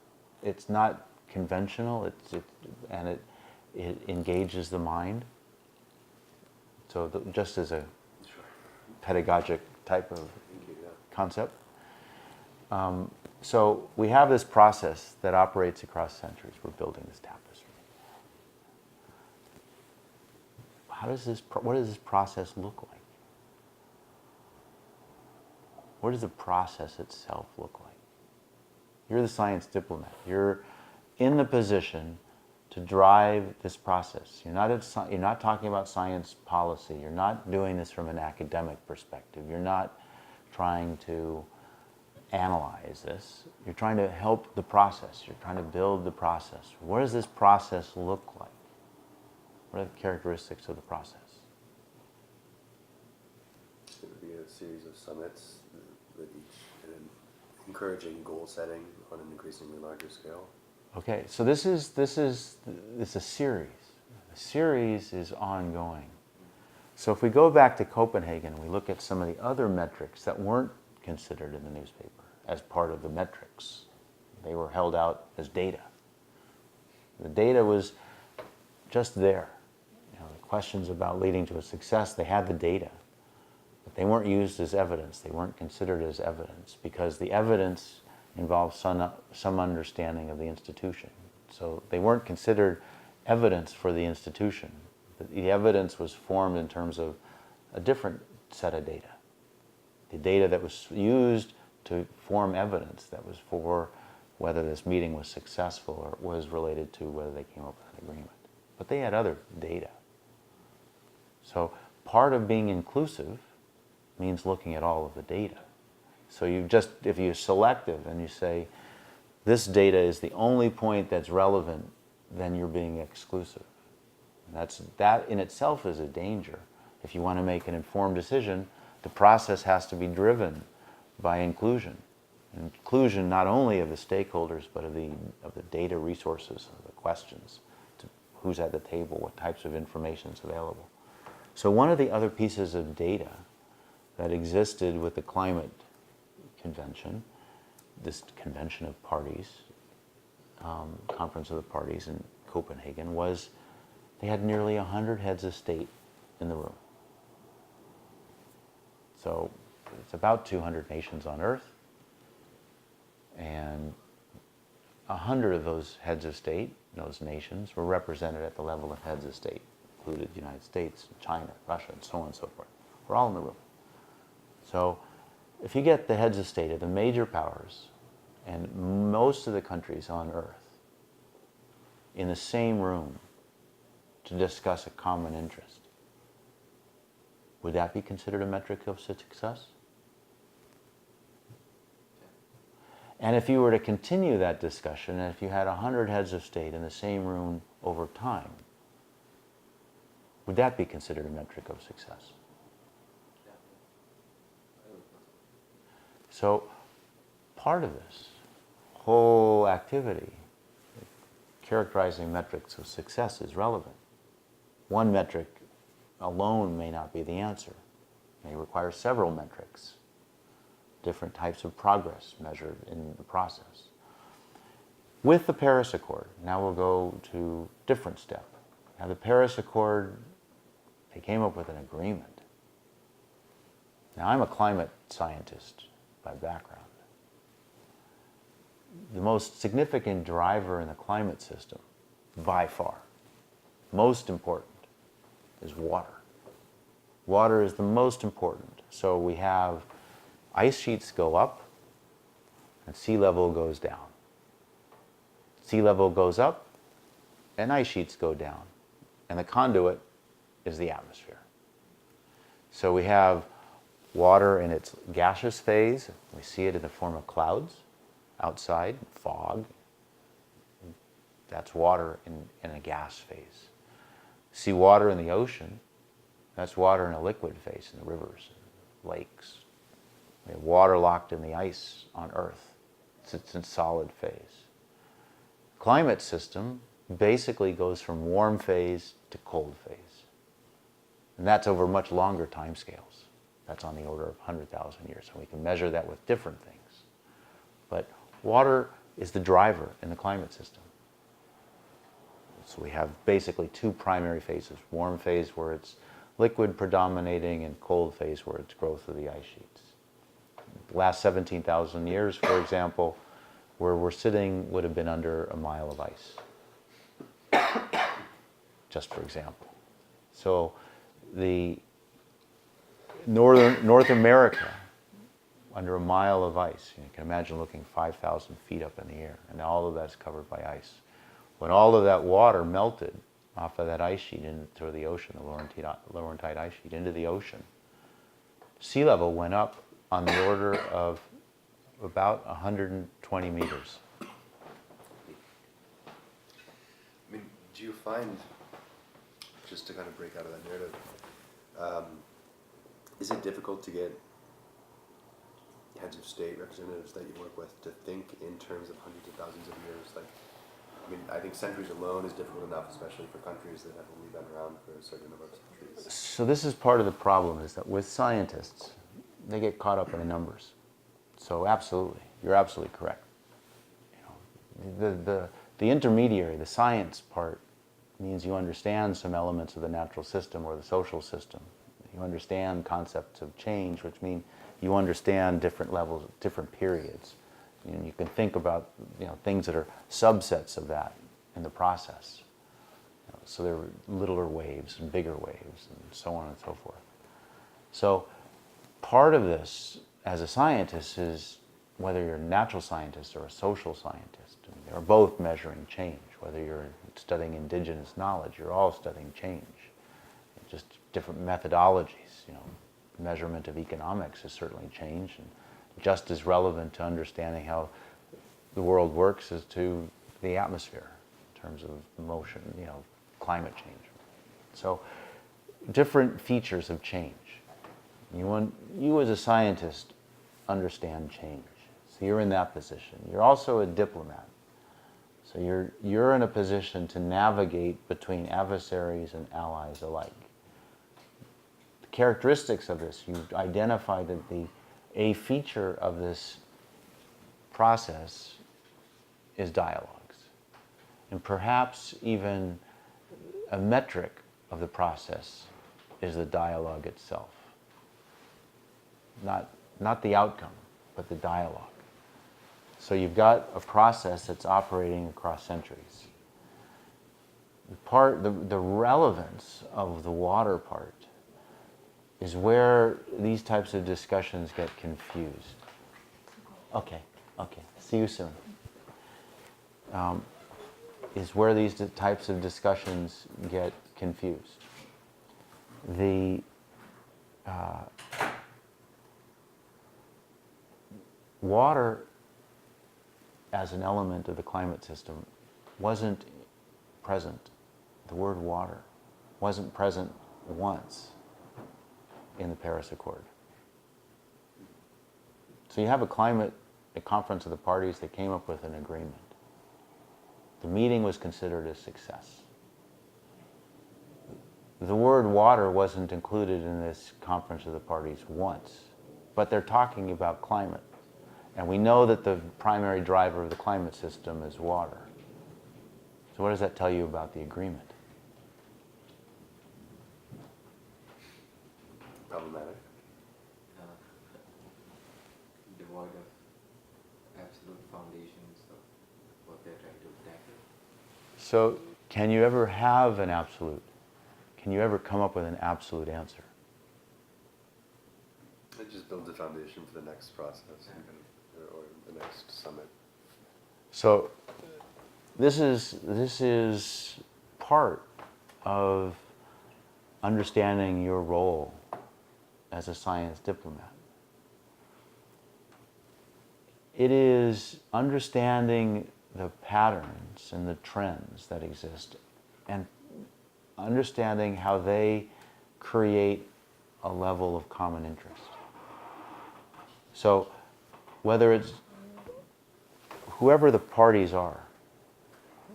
conventional. It engages the mind. So just as a pedagogic type of concept. So we have this process that operates across centuries. We're building this tapestry. What does this process look like? What does the process itself look like? You're the science diplomat. You're in the position to drive this process. You're not talking about science policy. You're not doing this from an academic perspective. You're not trying to analyze this. You're trying to help the process. You're trying to build the process. What does this process look like? What are the characteristics of the process? It would be a series of summits with each and encouraging goal setting on an increasingly larger scale. Okay, so this is a series. The series is ongoing. So if we go back to Copenhagen and we look at some of the other metrics that weren't considered in the newspaper as part of the metrics, they were held out as data. The data was just there. You know, the questions about leading to a success, they had the data, but they weren't used as evidence. They weren't considered as evidence because the evidence involves some understanding of the institution. So they weren't considered evidence for the institution. The evidence was formed in terms of a different set of data. The data that was used to form evidence that was for whether this meeting was successful or was related to whether they came up with an agreement. But they had other data. So part of being inclusive means looking at all of the data. So if you're selective and you say, this data is the only point that's relevant, then you're being exclusive. That in itself is a danger. If you want to make an informed decision, the process has to be driven by inclusion. Inclusion not only of the stakeholders, but of the data resources, of the questions, to who's at the table, what types of information is available. So one of the other pieces of data that existed with the climate convention, this convention of parties, conference of the parties in Copenhagen, was they had nearly 100 heads of state in the room. So it's about 200 nations on Earth, and 100 of those heads of state, those nations, were represented at the level of heads of state, included the United States, China, Russia, and so on and so forth. We're all in the room. So if you get the heads of state of the major powers and most of the countries on Earth in the same room to discuss a common interest, would that be considered a metric of success? And if you were to continue that discussion, and if you had 100 heads of state in the same room over time, would that be considered a metric of success? So part of this whole activity, characterizing metrics of success, is relevant. One metric alone may not be the answer. It may require several metrics, different types of progress measured in the process. With the Paris Accord, now we'll go to a different step. Now the Paris Accord, they came up with an agreement. Now I'm a climate scientist by background. The most significant driver in the climate system, by far, most important, is water. Water is the most important. So we have ice sheets go up and sea level goes down. Sea level goes up and ice sheets go down. And the conduit is the atmosphere. So we have water in its gaseous phase. We see it in the form of clouds outside, fog. That's water in a gas phase. See water in the ocean. That's water in a liquid phase in the rivers and lakes. We have water locked in the ice on Earth. It's in solid phase. Climate system basically goes from warm phase to cold phase. And that's over much longer time scales. That's on the order of 100,000 years. And we can measure that with different things. But water is the driver in the climate system. So we have basically two primary phases. Warm phase where it's liquid predominating and cold phase where it's growth of the ice sheets. The last 17,000 years, for example, where we're sitting would have been under a mile of ice. Just for example. So the North America, under a mile of ice. You can imagine looking 5,000 feet up in the air, and all of that's covered by ice. When all of that water melted off of that ice sheet into the ocean, the Laurentide ice sheet, into the ocean, sea level went up on the order of about 120 meters. I mean, do you find, just to kind of break out of that narrative, is it difficult to get heads of state, representatives that you work with, to think in terms of hundreds of thousands of years? Like, I mean, I think centuries alone is difficult enough, especially for countries that have only been around for a certain number of centuries. So this is part of the problem, is that with scientists, they get caught up in the numbers. So absolutely, you're absolutely correct. You know, the intermediary, the science part, means you understand some elements of the natural system or the social system. You understand concepts of change, which mean you understand different levels, different periods. You can think about things that are subsets of that in the process. So there are littler waves and bigger waves and so on and so forth. So part of this as a scientist is, whether you're a natural scientist or a social scientist, they're both measuring change. Whether you're studying indigenous knowledge, you're all studying change. Just different methodologies. Measurement of economics has certainly changed, and just as relevant to understanding how the world works as to the atmosphere in terms of motion, climate change. So different features of change. You as a scientist understand change. So you're in that position. You're also a diplomat. So you're in a position to navigate between adversaries and allies alike. The characteristics of this, you've identified that a feature of this process is dialogues. And perhaps even a metric of the process is the dialogue itself. Not the outcome, but the dialogue. So you've got a process that's operating across centuries. The relevance of the water part is where these types of discussions get confused. Okay, see you soon. Is where these types of discussions get confused. The water as an element of the climate system wasn't present. The word water wasn't present once in the Paris Accord. So you have a conference of the parties that came up with an agreement. The meeting was considered a success. The word water wasn't included in this conference of the parties once, but they're talking about climate. And we know that the primary driver of the climate system is water. So what does that tell you about the agreement? Problematic. Devoid of absolute foundations of what they're trying to tackle. So can you ever have an absolute? Can you ever come up with an absolute answer? It just builds a foundation for the next process or the next summit. So this is part of understanding your role as a science diplomat. It is understanding the patterns and the trends that exist and understanding how they create a level of common interest. So whether it's whoever the parties are,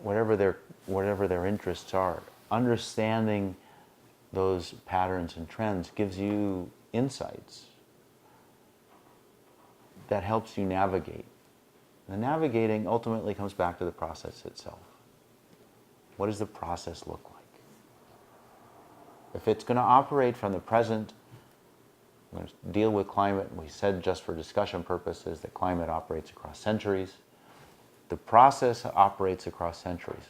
whatever their interests are, understanding those patterns and trends gives you insights that helps you navigate. The navigating ultimately comes back to the process itself. What does the process look like? If it's going to operate from the present, we're going to deal with climate, and we said just for discussion purposes that climate operates across centuries. The process operates across centuries.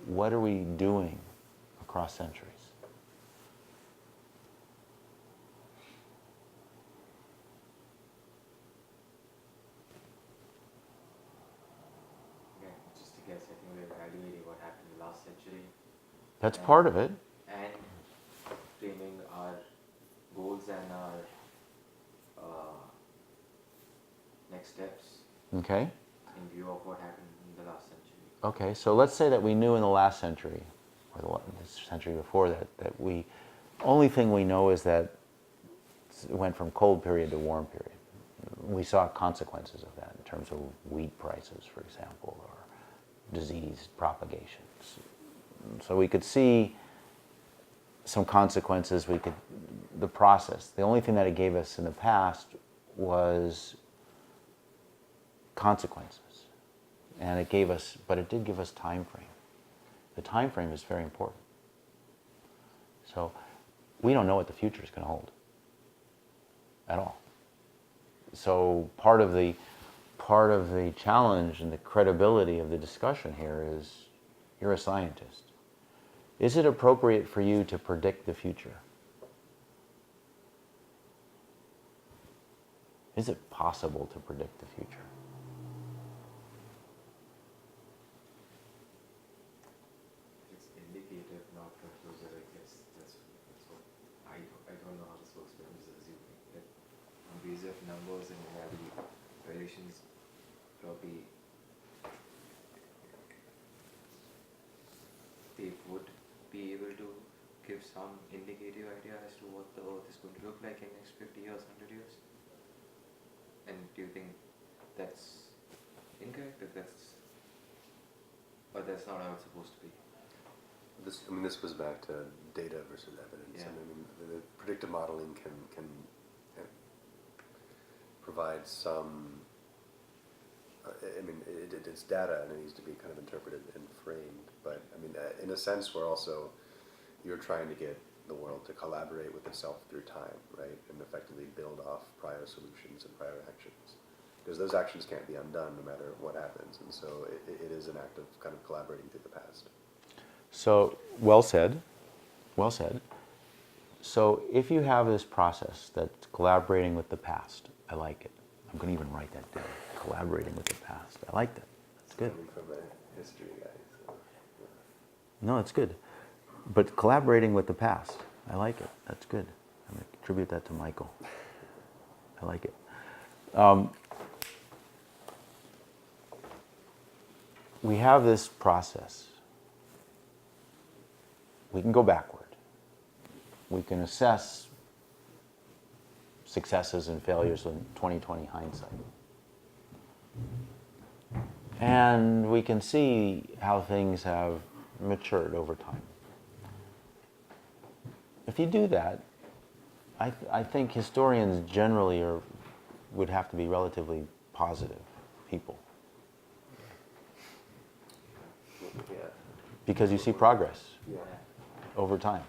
What are we doing across centuries? Again, just to guess, I think we're evaluating what happened in the last century That's part of it. and framing our goals and our next steps Okay? in view of what happened in the last century. Okay, so let's say that we knew in the last century, or the century before that, only thing we know is that it went from cold period to warm period. We saw consequences of that in terms of wheat prices, for example, or disease propagation. So we could see some consequences. The process. The only thing that it gave us in the past was consequences. And it did give us time frame. The time frame is very important. So we don't know what the future is going to hold at all. So part of the challenge and the credibility of the discussion here is, you're a scientist. Is it appropriate for you to predict the future? Is it possible to predict the future? It's indicative, not conclusive, I guess. That's what I don't know how this works, but I'm just assuming that on basis of numbers and gravity predictions, probably they would be able to give some indicative idea as to what the Earth is going to look like in next 50 years, 100 years. And do you think that's incorrect? Or that's not how it's supposed to be? This goes back to data versus evidence. Yeah. And the predictive modeling can provide some. It's data and it needs to be kind of interpreted and framed. But in a sense, you're trying to get the world to collaborate with itself through time, right, and effectively build off prior solutions and prior actions. Because those actions can't be undone no matter what happens, and so it is an act of kind of collaborating through the past. So, well said. Well said. So if you have this process that's collaborating with the past, I like it. I'm going to even write that down. Collaborating with the past. I like that. That's good. Coming from a history guy. So, yeah. No, it's good. But collaborating with the past, I like it. That's good. I'm going to contribute that to Michael. I like it. We have this process. We can go backward. We can assess successes and failures in 20/20 hindsight. And we can see how things have matured over time. If you do that, I think historians generally would have to be relatively positive people. Yeah. Because you see progress Yeah. over time.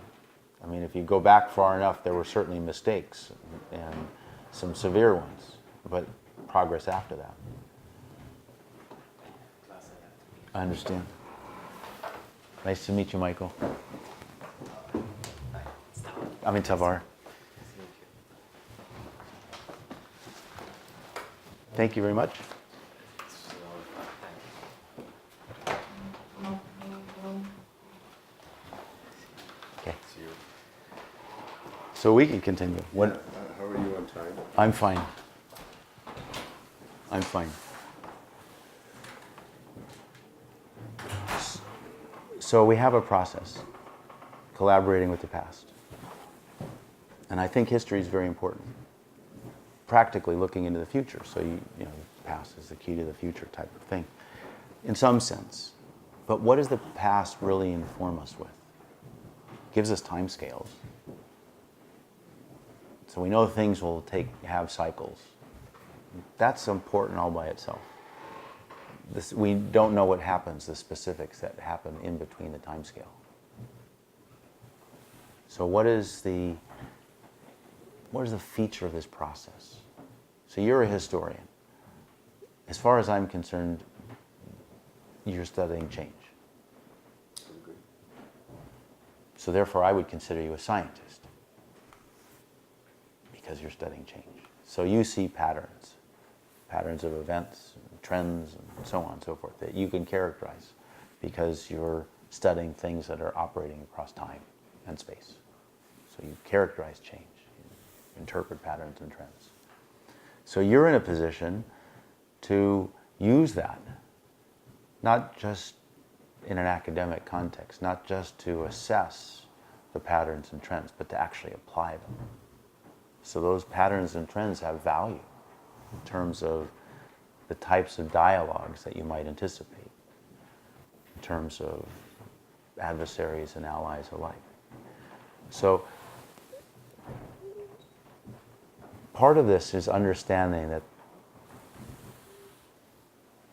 If you go back far enough, there were certainly mistakes and some severe ones, but progress after that. I understand. Nice to meet you, Michael. I'm in Tavar. Thank you very much. Okay. So we can continue. How are you on time? I'm fine. I'm fine. So we have a process, collaborating with the past. And I think history is very important. Practically looking into the future. So the past is the key to the future type of thing, in some sense. But what does the past really inform us with? It gives us time scales. So we know things will have cycles. That's important all by itself. We don't know what happens, the specifics that happen in between the time scale. So what is the feature of this process? So you're a historian. As far as I'm concerned, you're studying change. So therefore, I would consider you a scientist because you're studying change. So you see patterns of events, and trends, and so on and so forth that you can characterize because you're studying things that are operating across time and space. So you characterize change, you interpret patterns and trends. So you're in a position to use that, not just in an academic context, not just to assess the patterns and trends, but to actually apply them. So those patterns and trends have value in terms of the types of dialogues that you might anticipate, in terms of adversaries and allies alike. So part of this is understanding that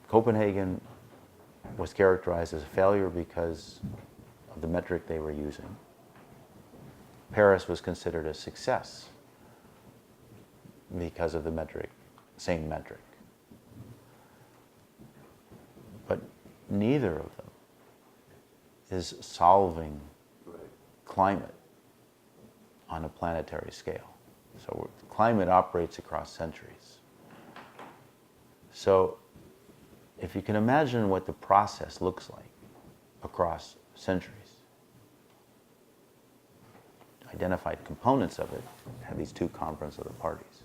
Copenhagen was characterized as a failure because of the metric they were using. Paris was considered a success because of the metric, same metric. But neither of them is solving climate on a planetary scale. So climate operates across centuries. So if you can imagine what the process looks like across centuries, identified components of it, have these two conference of the parties.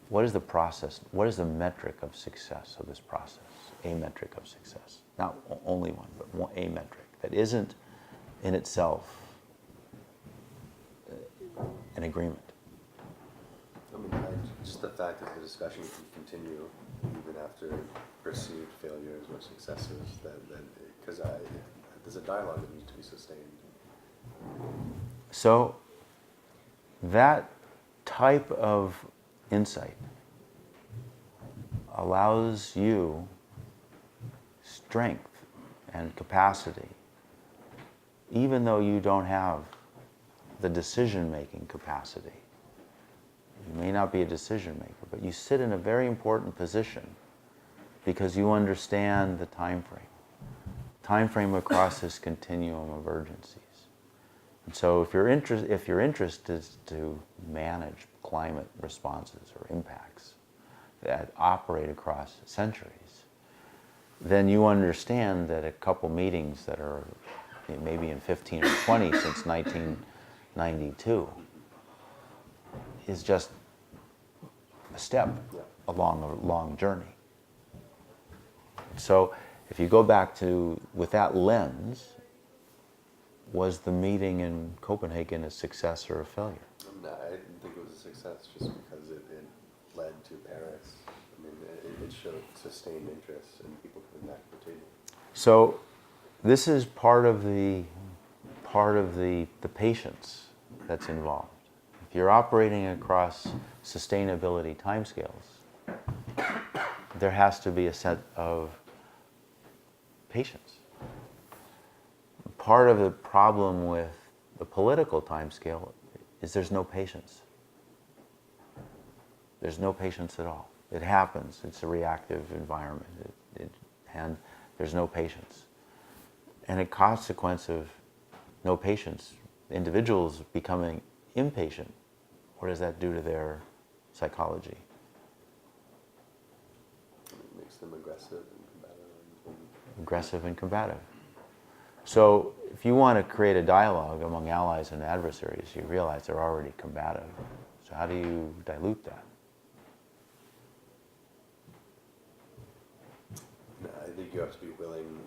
What is the process, what is the metric of success of this process? A metric of success. Not only one, but a metric that isn't in itself an agreement. I mean, just the fact that the discussion can continue even after perceived failures or successes, because there's a dialogue that needs to be sustained. So that type of insight allows you strength and capacity, even though you don't have the decision-making capacity. You may not be a decision maker, but you sit in a very important position because you understand the time frame across this continuum of urgencies. And so if your interest is to manage climate responses or impacts that operate across centuries, then you understand that a couple meetings that are maybe in 15 or 20 since 1992 is just a step along a long journey. So if you go back to, with that lens, was the meeting in Copenhagen a success or a failure? No, I didn't think it was a success just because it led to Paris. I mean, it showed sustained interest and people coming back to the table. So this is part of the patience that's involved. If you're operating across sustainability timescales, there has to be a set of patience. Part of the problem with the political timescale is there's no patience. There's no patience at all. It happens. It's a reactive environment, and there's no patience. And a consequence of no patience, individuals becoming impatient, what does that do to their psychology? It makes them aggressive and combative. Aggressive and combative. So if you want to create a dialogue among allies and adversaries, you realize they're already combative. So how do you dilute that? I think you have to be willing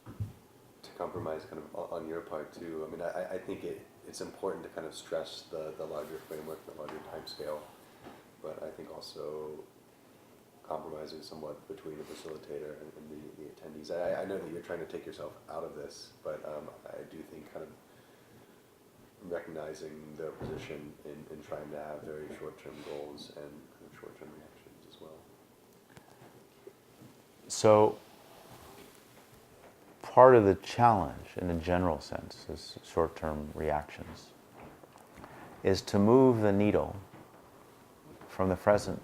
to compromise kind of on your part too. I mean, I think it's important to kind of stress the larger framework, the larger time scale, but I think also compromising somewhat between the facilitator and the attendees. I know that you're trying to take yourself out of this, but I do think kind of recognizing their position in trying to have very short-term goals and kind of short-term reactions as well. So part of the challenge in a general sense is short-term reactions is to move the needle from the present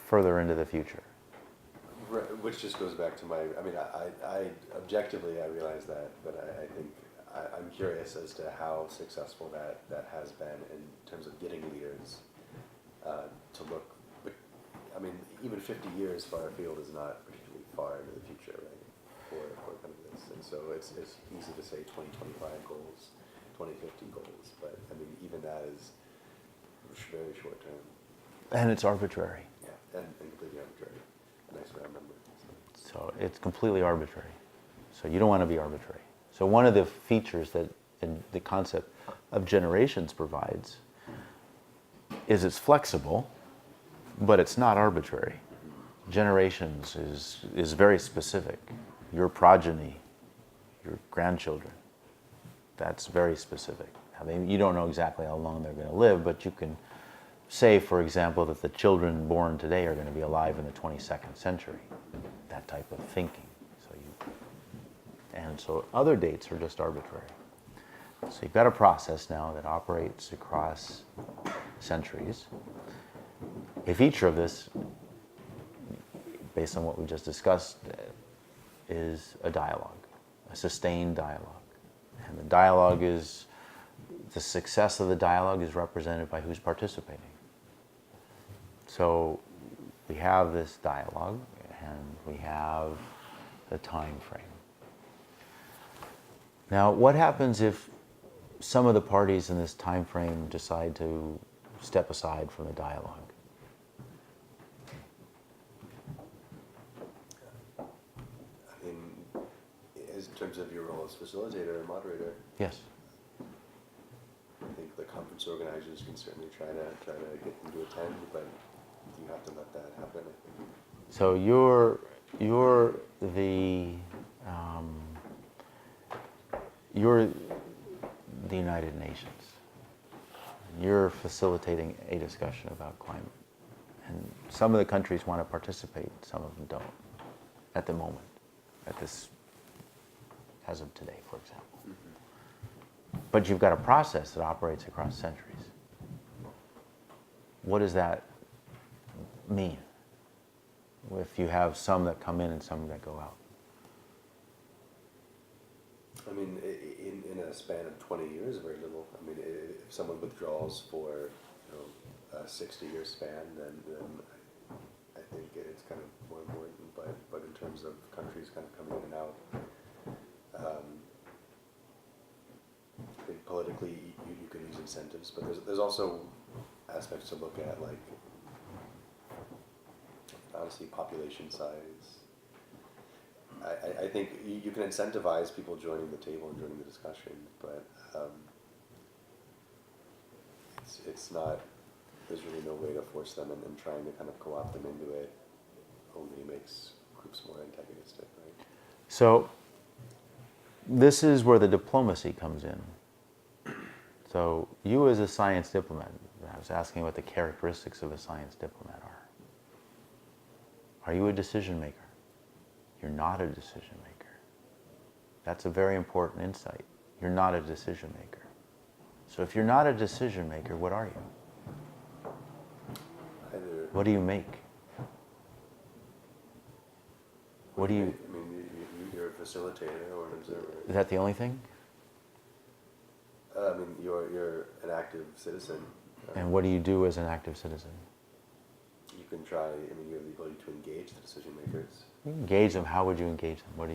further into the future. Right, which just goes back to I mean, I objectively, I realize that, but I think I'm curious as to how successful that has been in terms of getting leaders to look, I mean, even 50 years far afield is not particularly far into the future, right, for kind of this. And so it's easy to say 2025 goals, 2050 goals, but I mean, even that is very short term. And it's arbitrary. Yeah, and completely arbitrary. A nice round number. So. So it's completely arbitrary. So you don't want to be arbitrary. So one of the features that the concept of generations provides is it's flexible, but it's not arbitrary. Generations is very specific. Your progeny, your grandchildren, that's very specific. I mean, you don't know exactly how long they're going to live, but you can say, for example, that the children born today are going to be alive in the 22nd century. That type of thinking. And so other dates are just arbitrary. So you've got a process now that operates across centuries. If each of this, based on what we just discussed, is a dialogue, a sustained dialogue. And the dialogue is, the success of the dialogue is represented by who's participating. So we have this dialogue and we have the time frame. Now, what happens if some of the parties in this time frame decide to step aside from the dialogue? I mean, in terms of your role as facilitator and moderator, Yes. I think the conference organizers can certainly try to get them to attend, but you have to let that happen. I think. So you're the United Nations. You're facilitating a discussion about climate. And some of the countries want to participate, some of them don't, at the moment, as of today, for example. Mm-hmm. But you've got a process that operates across centuries. What does that mean if you have some that come in and some that go out? I mean, in a span of 20 years, very little. I mean, if someone withdraws for a 60-year span, then I think it's kind of more important. But in terms of countries kind of coming in and out, I think politically you can use incentives, but there's also aspects to look at, like honestly population size. I think you can incentivize people joining the table and joining the discussion, but it's not, there's really no way to force them, and trying to kind of co-opt them into it only makes groups more antagonistic, right? So this is where the diplomacy comes in. So you as a science diplomat, I was asking what the characteristics of a science diplomat are. Are you a decision maker? You're not a decision maker. That's a very important insight. You're not a decision maker. So if you're not a decision maker, what are you? Either. What do you make? What do you? I mean, you're a facilitator or an observer. Is that the only thing? I mean, you're an active citizen. And what do you do as an active citizen? You can try. I mean, you have the ability to engage the decision makers. You engage them. How would you engage them? What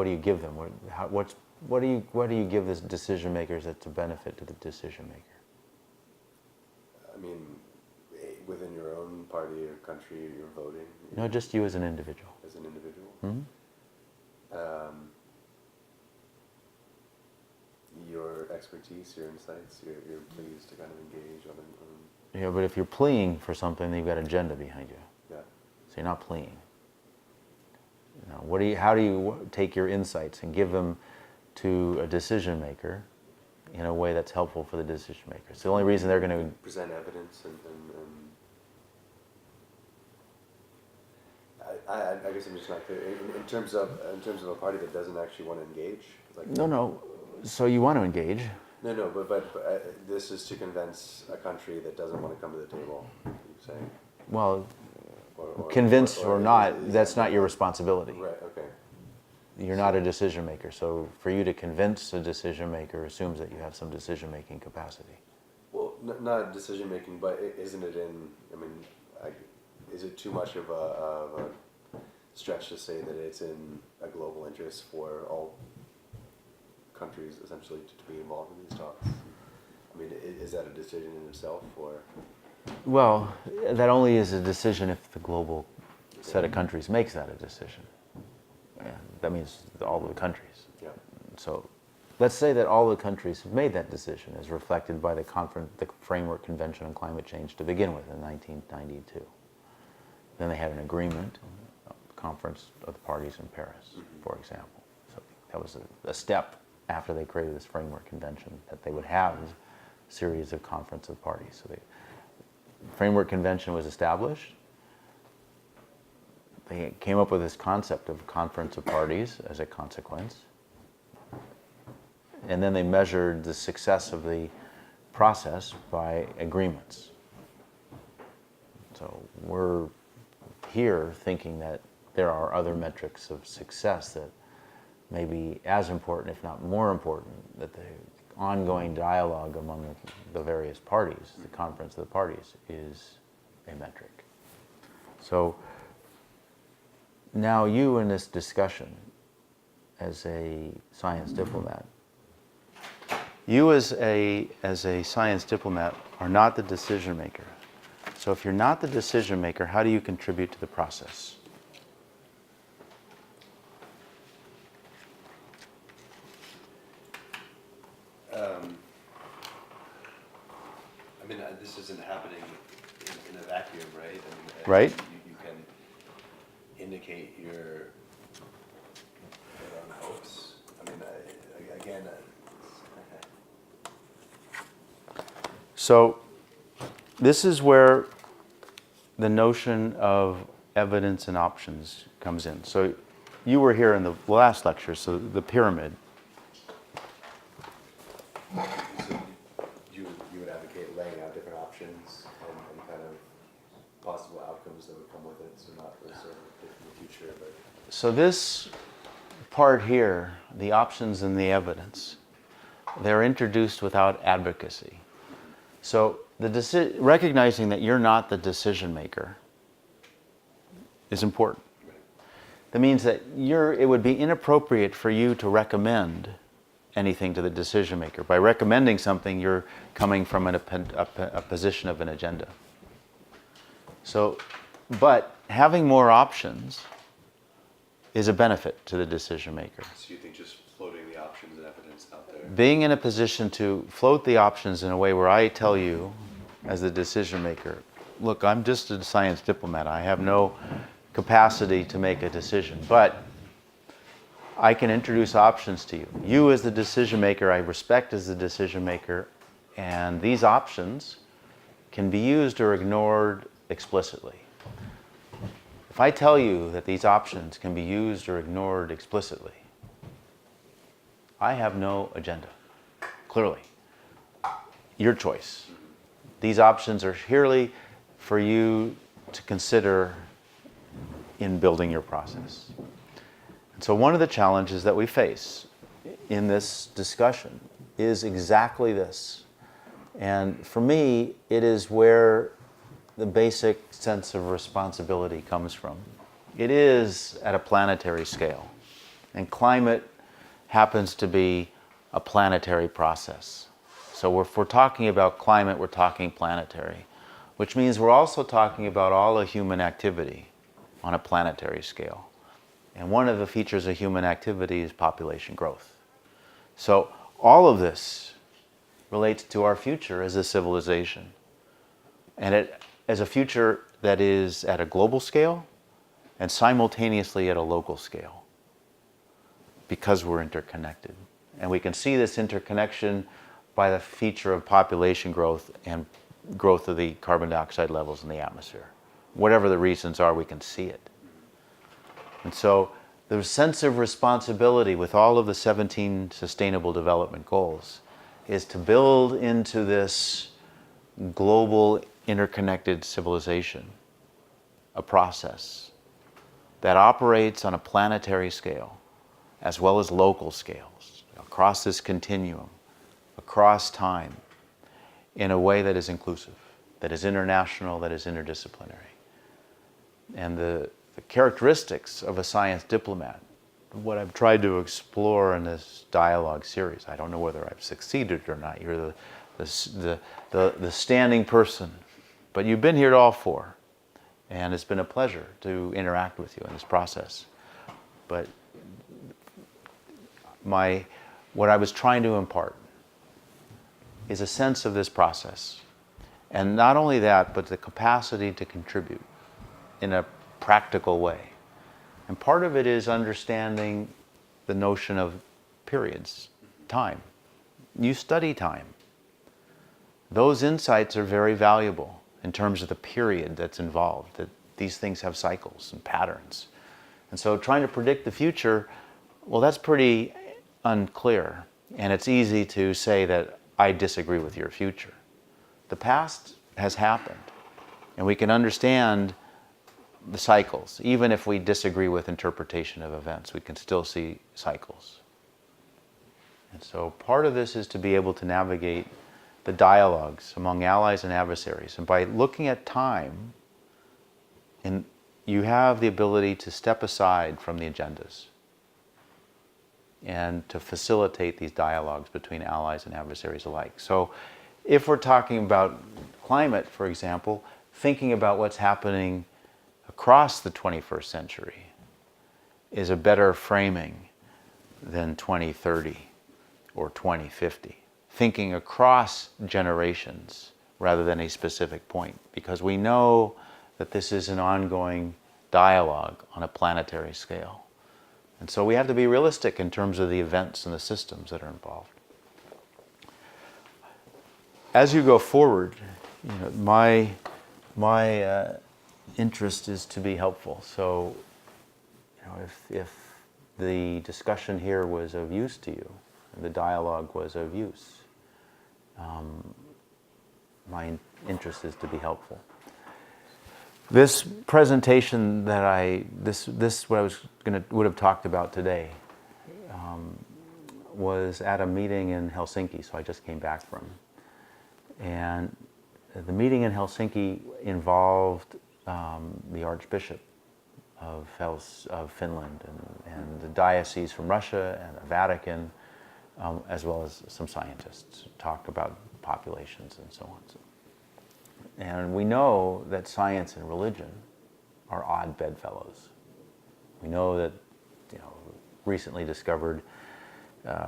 do you give them? What do you give the decision makers that's a benefit to the decision maker? I mean, within your own party or country, you're voting. No, just you as an individual. As an individual. Hmm? Your expertise, your insights, you're pleased to kind of engage on. Yeah, but if you're pleading for something, then you've got an agenda behind you. Yeah. So you're not pleading. You know, how do you take your insights and give them to a decision maker in a way that's helpful for the decision maker? It's the only reason they're going to present evidence and I guess I'm just not clear in terms of a party that doesn't actually want to engage. Like No. So you want to engage? No. But this is to convince a country that doesn't want to come to the table. You're saying. Well, convinced or not, that's not your responsibility. Right. Okay. You're not a decision maker. So for you to convince a decision maker assumes that you have some decision making capacity. Well, not decision making, but isn't it in? I mean, is it too much of a stretch to say that it's in a global interest for all countries essentially to be involved in these talks? I mean, is that a decision in itself, or? Well, that only is a decision if the global set of countries makes that a decision. And that means all of the countries. Yeah. So let's say that all the countries have made that decision as reflected by the Framework Convention on Climate Change to begin with in 1992. Then they had an agreement, a conference of the parties in Paris, for example. So that was a step after they created this Framework Convention that they would have a series of conference of parties. So the Framework Convention was established. They came up with this concept of conference of parties as a consequence. And then they measured the success of the process by agreements. So we're here thinking that there are other metrics of success that may be as important, if not more important, that the ongoing dialogue among the various parties, the conference of the parties, is a metric. So now you in this discussion as a science diplomat, you as a science diplomat are not the decision maker. So if you're not the decision maker, how do you contribute to the process? I mean, this isn't happening in a vacuum, right? And Right. You can indicate your own hopes. I mean, again. So this is where the notion of evidence and options comes in. So you were here in the last lecture, so the pyramid. So you would advocate laying out different options and kind of possible outcomes that would come with it, so not reserve it in the future, but So this part here, the options and the evidence, they're introduced without advocacy. So recognizing that you're not the decision maker is important. That means that it would be inappropriate for you to recommend anything to the decision maker. By recommending something, you're coming from a position of an agenda. So, but having more options is a benefit to the decision maker. So you think just floating the options and evidence out there? Being in a position to float the options in a way where I tell you, as the decision maker, look, I'm just a science diplomat. I have no capacity to make a decision, but I can introduce options to you. You as the decision maker, I respect as the decision maker, and these options can be used or ignored explicitly. If I tell you that these options can be used or ignored explicitly, I have no agenda, clearly. Your choice. These options are purely for you to consider in building your process. And so one of the challenges that we face in this discussion is exactly this. And for me, it is where the basic sense of responsibility comes from. It is at a planetary scale. And climate happens to be a planetary process. So if we're talking about climate, we're talking planetary, which means we're also talking about all of human activity on a planetary scale. And one of the features of human activity is population growth. So all of this relates to our future as a civilization. And as a future that is at a global scale and simultaneously at a local scale, because we're interconnected. And we can see this interconnection by the feature of population growth and growth of the carbon dioxide levels in the atmosphere. Whatever the reasons are, we can see it. And so the sense of responsibility with all of the 17 Sustainable Development Goals is to build into this global interconnected civilization a process that operates on a planetary scale as well as local scales across this continuum, across time, in a way that is inclusive, that is international, that is interdisciplinary. And the characteristics of a science diplomat, what I've tried to explore in this dialogue series, I don't know whether I've succeeded or not. You're the standing person But you've been here to all four, and it's been a pleasure to interact with you in this process. But what I was trying to impart is a sense of this process. And not only that, but the capacity to contribute in a practical way. And part of it is understanding the notion of periods, time. You study time. Those insights are very valuable in terms of the period that's involved, that these things have cycles and patterns. And so trying to predict the future, well, that's pretty unclear. And it's easy to say that I disagree with your future. The past has happened, and we can understand the cycles. Even if we disagree with interpretation of events, we can still see cycles. And so part of this is to be able to navigate the dialogues among allies and adversaries. And by looking at time, you have the ability to step aside from the agendas and to facilitate these dialogues between allies and adversaries alike. So if we're talking about climate, for example, thinking about what's happening across the 21st century is a better framing than 2030 or 2050. Thinking across generations rather than a specific point, because we know that this is an ongoing dialogue on a planetary scale. And so we have to be realistic in terms of the events and the systems that are involved. As you go forward, my interest is to be helpful. So, if the discussion here was of use to you, the dialogue was of use, my interest is to be helpful. This presentation that what I would have talked about today was at a meeting in Helsinki, so I just came back from. And the meeting in Helsinki involved the Archbishop of Finland and the diocese from Russia and the Vatican, as well as some scientists, talk about populations and so on. And we know that science and religion are odd bedfellows. We know that, recently discovered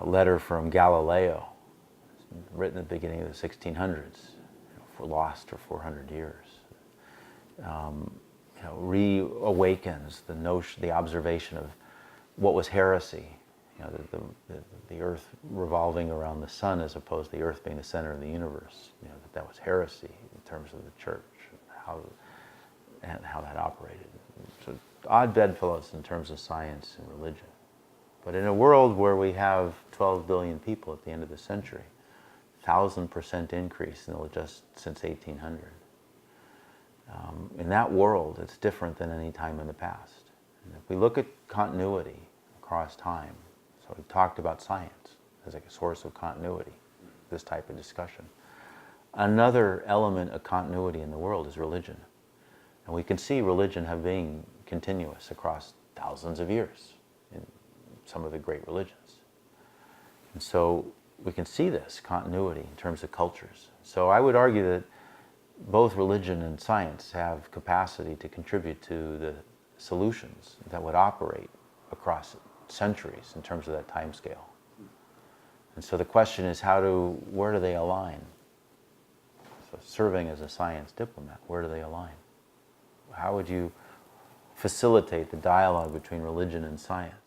letter from Galileo, written at the beginning of the 1600s, lost for 400 years. Reawakens the observation of what was heresy. The Earth revolving around the sun as opposed to the Earth being the center of the universe. That was heresy in terms of the church and how that operated. So odd bedfellows in terms of science and religion. But in a world where we have 12 billion people at the end of the century, 1,000% increase just since 1800. In that world, it's different than any time in the past. And if we look at continuity across time, so we talked about science as a source of continuity, this type of discussion. Another element of continuity in the world is religion. And we can see religion being continuous across thousands of years in some of the great religions. And so we can see this continuity in terms of cultures. So I would argue that both religion and science have capacity to contribute to the solutions that would operate across centuries in terms of that time scale. And so the question is where do they align? So serving as a science diplomat, where do they align? How would you facilitate the dialogue between religion and science?